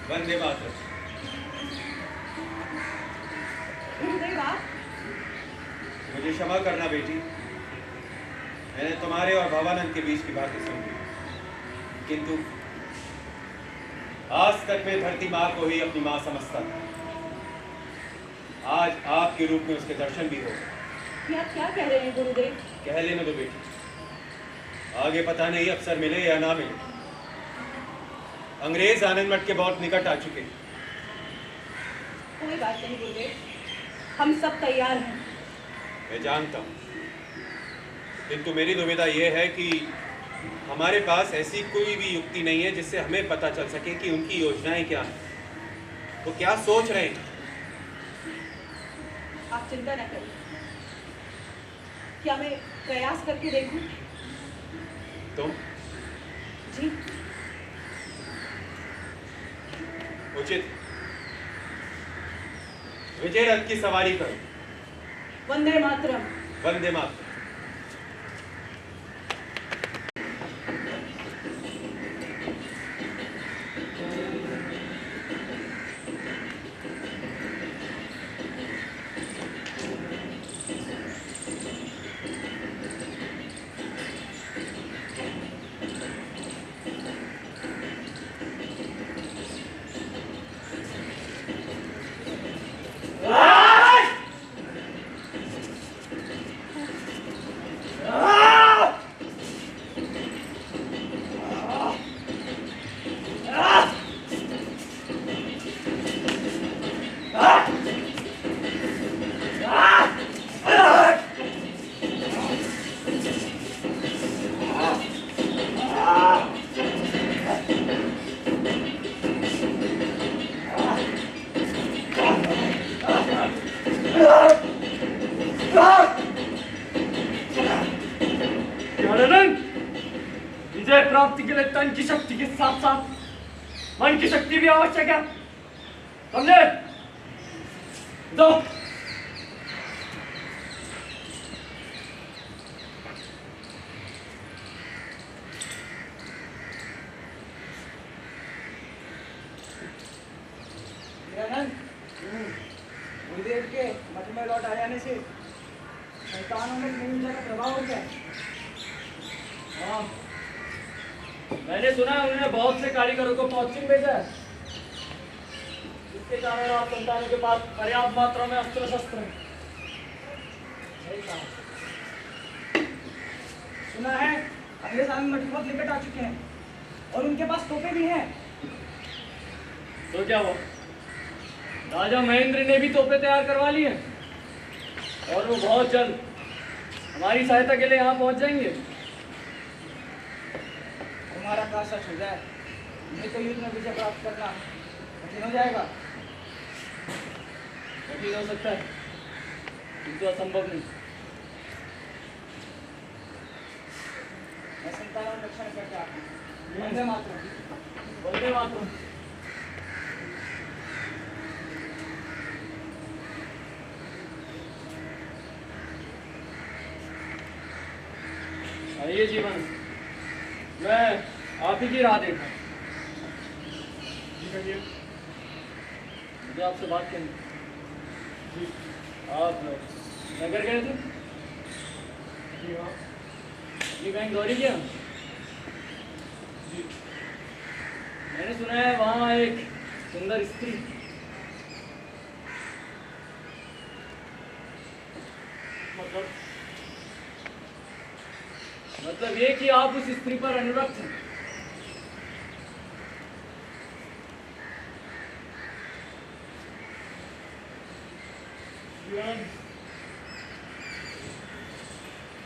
वंदे मातरम। गुरुदेव आप? मुझे क्षमा करना बेटी, मैंने तुम्हारे और भवानंद के बीच की बातें सुनी, किंतु आज तक मैं धरती माँ को ही अपनी माँ समझता था। आज आपके रूप में उसके दर्शन भी हो गए। आप क्या कह रहे हैं गुरुदेव? कह लेने दो बेटी, आगे पता नहीं अवसर मिले या ना मिले। अंग्रेज आनंद मठ के बहुत निकट आ चुके। कोई बात नहीं गुरुदेव, हम सब तैयार हैं। मैं जानता हूँ, किंतु मेरी दुविधा यह है कि हमारे पास ऐसी कोई भी युक्ति नहीं है जिससे हमें पता चल सके कि उनकी योजनाएं क्या हैं, वो क्या सोच रहे हैं। आप चिंता न करिए, क्या मैं प्रयास करके देखूं? तुम जी उचित, विजय रथ की सवारी करो। वंदे मातरम। वंदे मातरम। तन की शक्ति के साथ साथ मन की शक्ति भी आवश्यक है, समझे? दो गुरुदेव के मठ में लौट आ जाने से शैतानों में नहीं का प्रभाव हो गया। हाँ, मैंने सुना है उन्होंने बहुत से कारीगरों को पश्चिम भेजा है, जिसके कारण आप संतानों के पास पर्याप्त मात्रा में अस्त्र शस्त्र हैं। सही कहा। सुना है अगले साल में मठ बहुत निकट आ चुके हैं और उनके पास तोपे भी हैं। तो क्या हुआ, राजा महेंद्र ने भी तोपे तैयार करवा ली हैं और वो बहुत जल्द हमारी सहायता के लिए यहाँ पहुँच जाएंगे। हमारा काज सच हो जाए, नहीं तो युद्ध में विजय प्राप्त करना कठिन हो जाएगा। कठिन हो सकता है किंतु असंभव नहीं। मैं संतानों रक्षण करके आता हूँ। वंदे मातरम। वंदे मातरम। आइए जीवन, मैं आप ही की राह देखा। मुझे आपसे बात करनी। जी, आप नगर गए थे? जी हाँ। अपनी बैंक दौरी किया? जी। मैंने सुना है वहाँ एक सुंदर स्त्री। मतलब ये कि आप उस स्त्री पर अनुरक्त हैं।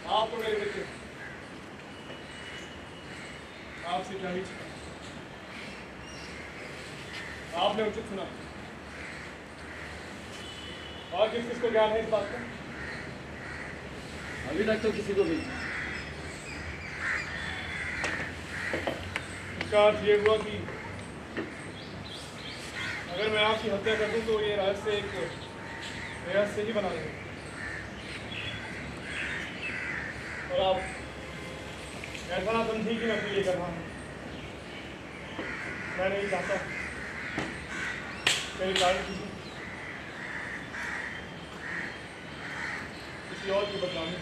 आप तो मेरे बच्चे, आपसे क्या ही आपने उचित सुना। और किस किस को ज्ञान है इस बात का? अभी तक तो किसी को भी। इसका अर्थ ये हुआ कि अगर मैं आपकी हत्या कर दूं तो ये रहस्य एक रहस्य ही बना रहेगा और आप ऐसा ना समझिए कि मैं अपने लिए कर रहा हूँ। मैं नहीं चाहता मेरे कारण किसी और की बदनामी।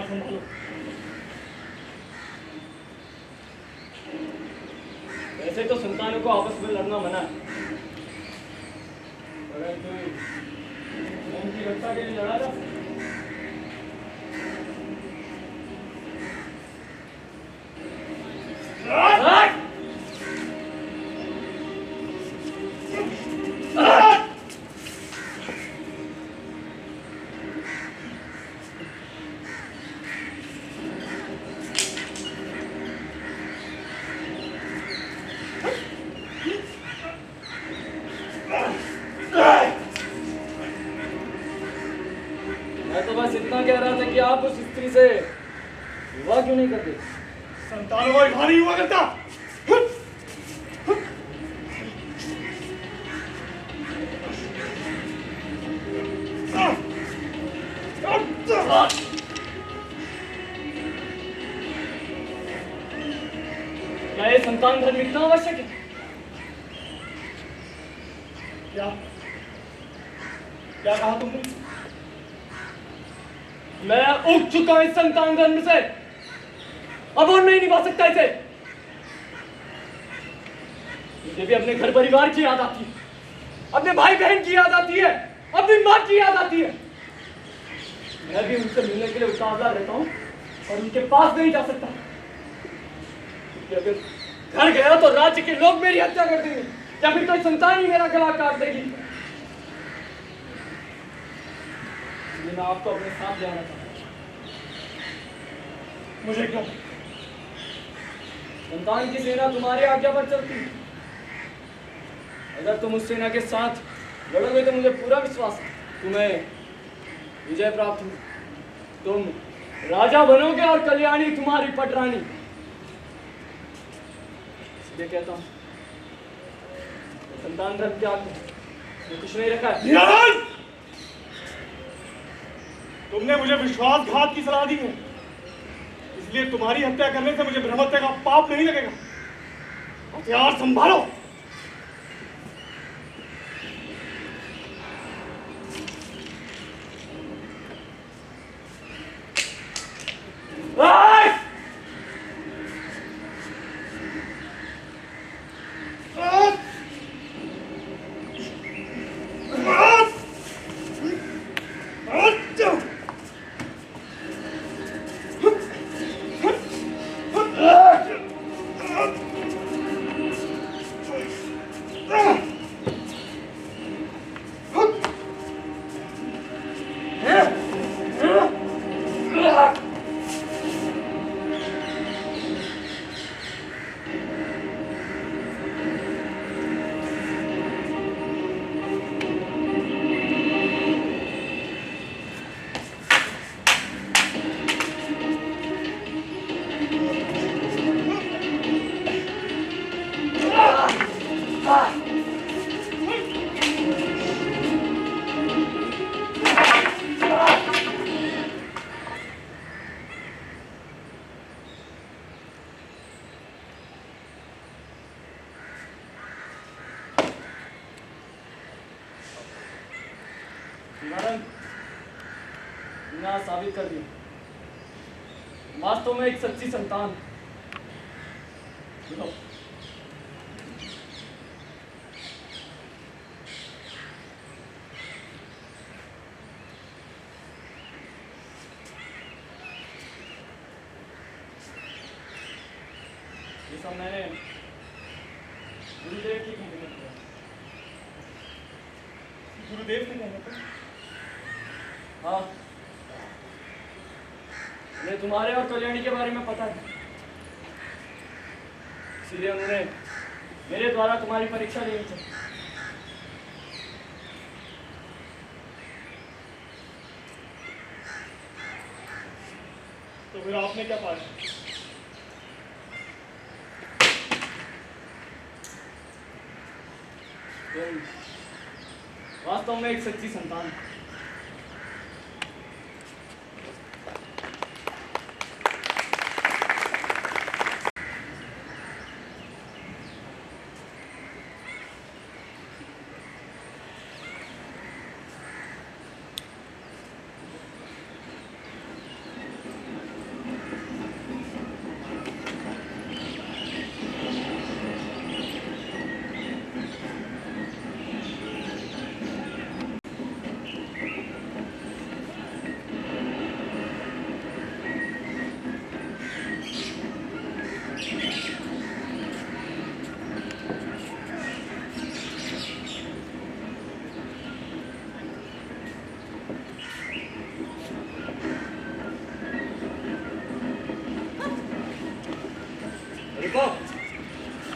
संभालो। वैसे तो संतानों को आपस में लड़ना मना है, परंतु उनकी रक्षा के लिए लड़ा जा सकता है। मैं तो बस इतना कह रहा था कि आप उस स्त्री से विवाह क्यों नहीं करते? संतानों का विवाह नहीं हुआ करता। क्या ये संतान धर्म इतना आवश्यक है? क्या क्या कहा तुमने? मैं उग चुका हूं इस संतान धर्म से, अब और नहीं निभा सकता इसे। मुझे भी अपने घर परिवार की याद आती है, अपने भाई बहन की याद आती है, अपनी माँ की याद आती है। मैं भी उनसे मिलने के लिए उतावला रहता हूँ और उनके पास नहीं जा सकता, क्योंकि अगर घर गया तो राज्य के लोग मेरी हत्या कर देंगे या फिर कोई संतान ही मेरा गला काट देगी। मैं आपको अपने साथ जाना चाहता हूँ। मुझे क्यों? संतान की सेना तुम्हारी आज्ञा पर चलती है। अगर तुम उस सेना के साथ लड़ोगे तो मुझे पूरा विश्वास है तुम्हें विजय प्राप्त हुई, तुम राजा बनोगे और कल्याणी तुम्हारी पटरानी। इसलिए कहता हूँ संतान धर्म त्याग दो, ये कुछ नहीं रखा है। नीलांबर! तुमने मुझे विश्वासघात की सलाह दी है, इसलिए तुम्हारी हत्या करने से मुझे ब्रह्मत्या का पाप नहीं लगेगा। हथियार संभालो। ना साबित कर दिया, वास्तव में एक सच्ची संतान। सुनो, ये सब मैंने गुरुदेव की कहने पर किया। गुरुदेव के कहने पर? हाँ, उन्हें तुम्हारे और कल्याणी के बारे में पता है, इसीलिए उन्होंने मेरे द्वारा तुम्हारी परीक्षा लेनी चाहिए। तो फिर आपने क्या पाया? तुम वास्तव में एक सच्ची संतान।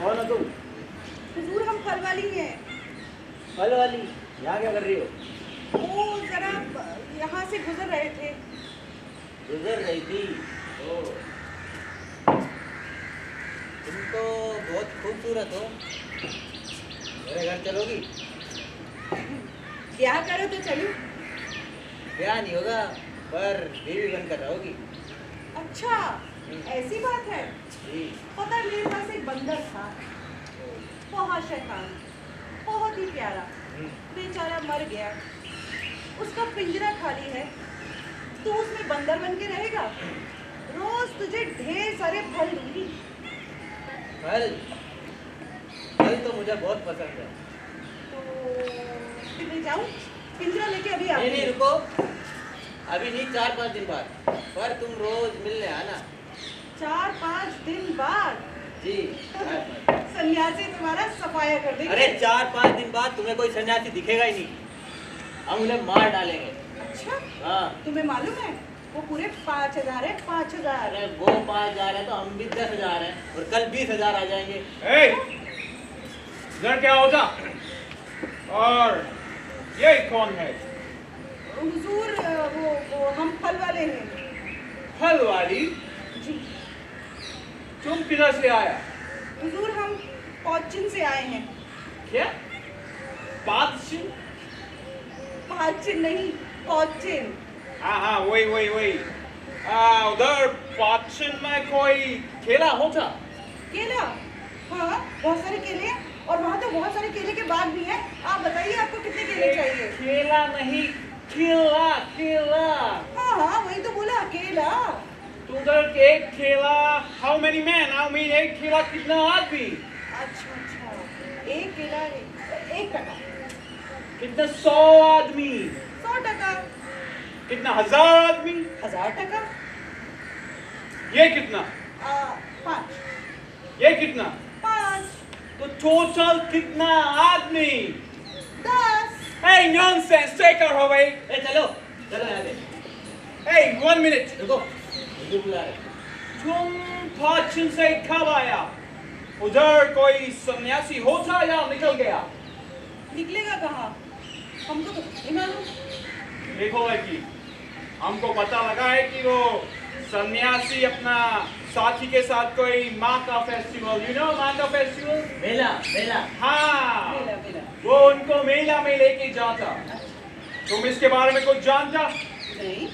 कौन हो तुम? हुजूर हम फल वाली हैं। फल वाली? यहाँ क्या कर रही हो? वो जरा यहाँ से गुजर रहे थे। गुजर रही थी? ओह, तुम तो बहुत खूबसूरत हो। मेरे घर चलोगी? ब्याह करो तो चलो। ब्याह नहीं होगा, पर बीवी बनकर रहोगी। अच्छा, ऐसी बात है। जी। पता है, मेरे पास एक बंदर था, बहुत शैतान, बहुत ही प्यारा। बेचारा मर गया, उसका पिंजरा खाली है। तू उसमें बंदर बन के रहेगा, रोज तुझे ढेर सारे फल दूंगी। फल? फल तो मुझे बहुत पसंद है। तो कितने जाऊं? पिंजरा लेके अभी नहीं नहीं, आऊं। रुको, अभी नहीं, 4-5 दिन बाद। पर तुम रोज मिलने आना। 4-5 दिन बाद? जी। सन्यासी तुम्हारा सफाया कर देंगे। अरे 4-5 दिन बाद तुम्हें कोई सन्यासी दिखेगा ही नहीं, हम उन्हें मार डालेंगे। अच्छा, हाँ। तुम्हें मालूम है वो पूरे 5,000 है, 5,000। अरे वो 5,000 है तो हम भी 10,000 है, और कल 20,000 आ जाएंगे। इधर क्या होता? और ये कौन है? हुजूर वो हम फल वाले हैं। फल वाली? जी तुम किधर से आया? हुजूर हम पौचिन से आए हैं। क्या? पाचिन? पाचिन नहीं, पौचिन। हाँ वही। उधर पाचिन में कोई ठेला होता? केला? हाँ बहुत सारे केले हैं और वहाँ तो बहुत सारे केले के बाग भी हैं। आप बताइए आपको कितने केले चाहिए? ठेला नहीं, केला। हाँ वही तो बोला, केला। तो उधर एक ठेला, how many men? I mean, एक ठेला कितना आदमी? अच्छा, एक केला 1 टका। कितना 100 आदमी? 100 टका। कितना 1000 आदमी? 1000 टका। ये कितना? 5। ये कितना? 5। तो टोटल कितना आदमी? 10। Hey, nonsense! Take her away! चलो यहाँ से। Hey, 1 minute! रुको, हुजूर बुला रहे। तुम पाचिन से कब आया? उधर कोई सन्यासी होता या निकल गया? निकलेगा कहाँ? हमको तो नहीं मालूम। देखो लड़की, हमको पता लगा है कि वो सन्यासी अपना साथी के साथ कोई माँ का फेस्टिवल, you know माँ का फेस्टिवल? मेला। हाँ, मेला। वो उनको मेला में लेके जाता। तुम इसके बारे में कुछ जानता? नहीं।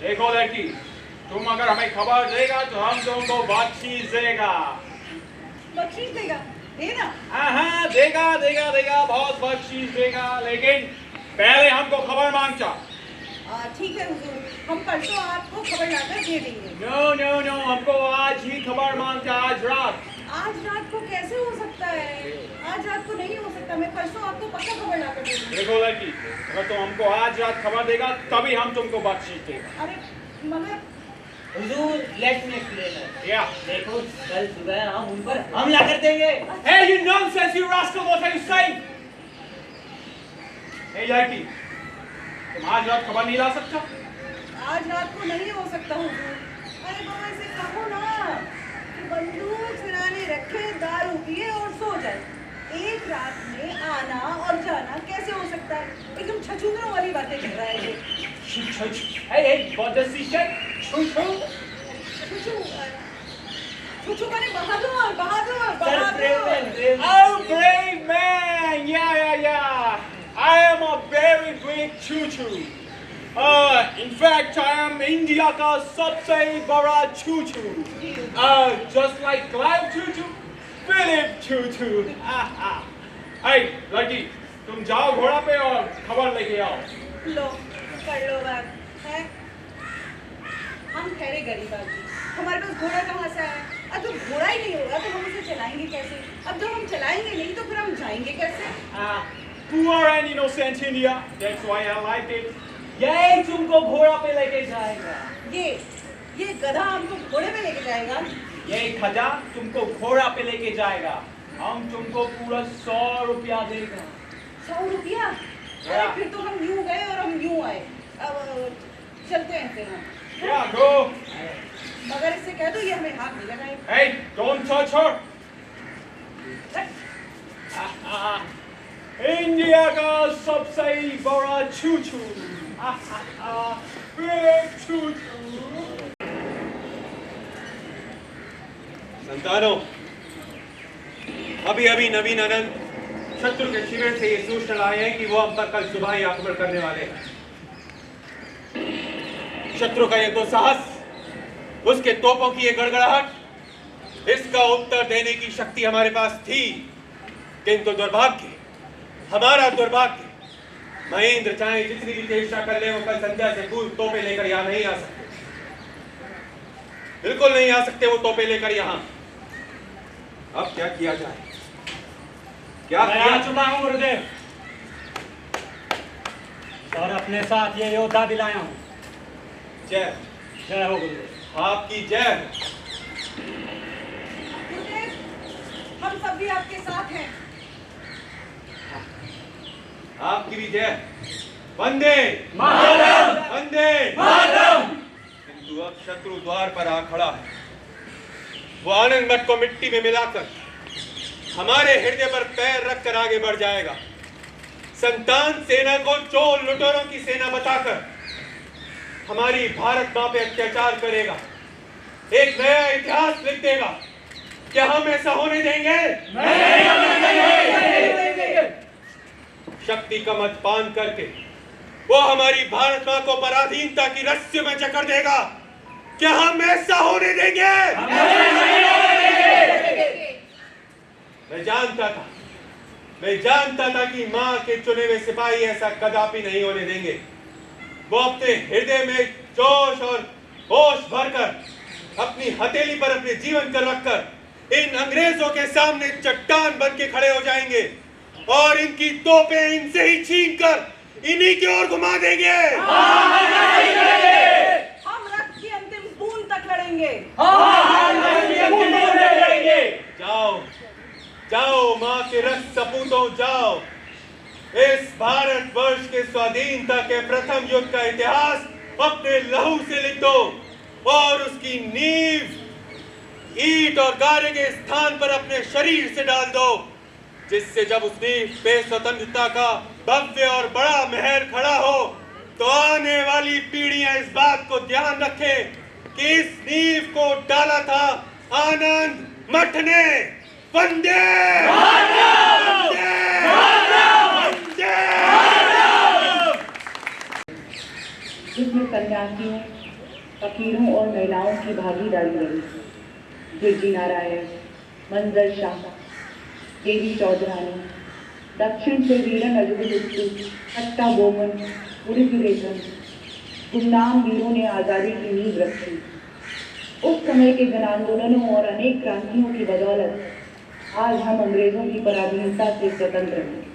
देखो लड़की, तुम अगर हमें खबर देगा तो हम तुमको बख्शीश देगा। बख्शीश देगा? देना? हाँ, देगा, बहुत बख्शीश देगा, लेकिन पहले हमको खबर मांगता। ठीक है हुजूर, हम परसों आपको खबर लाकर दे देंगे। नो, हमको आज ही खबर मांगता, आज रात। आज रात को कैसे हो सकता है? आज रात को नहीं हो सकता, मैं परसों आपको पक्का खबर लाकर दे दूंगी। देखो लड़की, अगर तुम हमको आज रात खबर देगा तभी हम तुमको बख्शीश देगा। अरे मगर हुजूर, लेट मी एक्सप्लेन। क्या? देखो, कल सुबह हम उन पर हमला कर देंगे। Hey, you nonsense, you rascal! What are you saying? Hey लड़की, तुम आज रात खबर नहीं ला सकता? आज रात को नहीं हो सकता हुजूर। अरे बाबा इसे कहो ना कि बंदूक सिराने रखे, दारू पिए और सो जाए। एक रात में आना और जाना कैसे हो सकता है? एकदम छछूंदरों वाली बातें कर रहा है ये। Hey, what does he say? छुछू माने बहादुर। Oh, brave man! Yeah. I am a very big choo-choo. In fact, I am India का सबसे बड़ा choo-choo. Just like Clive Choo-choo, Philip Choo-choo. Hey, लड़की, तुम जाओ घोड़ा पे और खबर लेके आओ। लो, कर लो बात है। हम ठहरे गरीब आदमी, हमारे पास घोड़ा कहाँ से आया? अब तो घोड़ा ही नहीं होगा तो हम उसे चलाएंगे कैसे? अब जब हम चलाएंगे नहीं तो फिर हम जाएंगे कैसे? Poor and innocent India. That's why I like it. यही तुमको घोड़ा पे लेके जाएगा। ये गधा हमको घोड़े पे लेके जाएगा। ये खजा तुमको घोड़ा पे लेके जाएगा। हम तुमको पूरा 100 रुपया देगा। 100 रुपया? अरे फिर तो हम यूं गए और हम यूं आए। अब चलते हैं फिर हम। Yeah, go. मगर इससे कह दो ये हमें हाथ नहीं लगाएगा। Hey, don't touch her. India का सबसे बड़ा चू-चू। Big choo-choo. संतानों, अभी नवीन आनंद शत्रु के शिविर से ये सूचना आए हैं कि वो हम पर कल सुबह ही आक्रमण करने वाले हैं। शत्रु का ये दुस्साहस, उसके तोपों की ये गड़गड़ाहट, इसका उत्तर देने की शक्ति हमारे पास थी, किंतु दुर्भाग्य, हमारा दुर्भाग्य, महेंद्र चाहे जितनी भी चेष्टा कर ले वो कल संध्या से पूर्व तोपे लेकर यहाँ नहीं आ सकते। बिल्कुल नहीं आ सकते वो तोपे लेकर यहाँ। अब क्या किया जाए? मैं आ चुका हूँ गुरुदेव, और अपने साथ ये योद्धा भी लाया हूँ। जय हो गुरुदेव। आपकी जय। गुरुदेव, हम सब भी आपके साथ हैं। आपकी भी जय। वंदे मातरम! वंदे मातरम! किंतु अब शत्रु द्वार पर आ खड़ा है। वो आनंद मठ को मिट्टी में मिलाकर हमारे हृदय पर पैर रखकर आगे बढ़ जाएगा। संतान सेना को चोर लुटेरों की सेना बताकर हमारी भारत मां पे अत्याचार करेगा, एक नया इतिहास लिख देगा। क्या हम ऐसा होने देंगे? शक्ति का मदपान करके वो हमारी भारत मां को पराधीनता की रस्सी में जकड़ देगा। क्या हम ऐसा होने देंगे? मैं जानता था कि मां के चुने हुए सिपाही ऐसा कदापि नहीं होने देंगे। वो अपने हृदय में जोश और होश भरकर अपनी हथेली पर अपने जीवन कर रखकर इन अंग्रेजों के सामने चट्टान बन के खड़े हो जाएंगे और इनकी तोपें इनसे ही छीनकर इन्हीं की ओर घुमा देंगे। हम रक्त की अंतिम बूंद तक लड़ेंगे। जाओ जाओ मां के रक्त सपूतों, जाओ इस भारत वर्ष के स्वाधीनता के प्रथम युद्ध का इतिहास अपने लहू से लिख दो और उसकी नींव ईंट और गारे के स्थान पर अपने शरीर से डाल दो, जिससे जब उस नींव पे स्वतंत्रता का भव्य और बड़ा महल खड़ा हो तो आने वाली पीढ़ियां इस बात को ध्यान रखें कि इस नींव को डाला था आनंद मठ ने। वंदे जिसमें सन्यासियों, फकीरों और महिलाओं की भागीदारी रही। गिरजी नारायण, मंजर शाह, देवी चौधरानी, दक्षिण से वीरन अजगुलुत्तु, हट्टा बोमन, उड़िसुरेशन, गुमनाम वीरों ने आज़ादी की नींव रखी। उस समय के जन आंदोलनों और अनेक क्रांतियों की बदौलत आज हम अंग्रेजों की पराधीनता से स्वतंत्र हैं।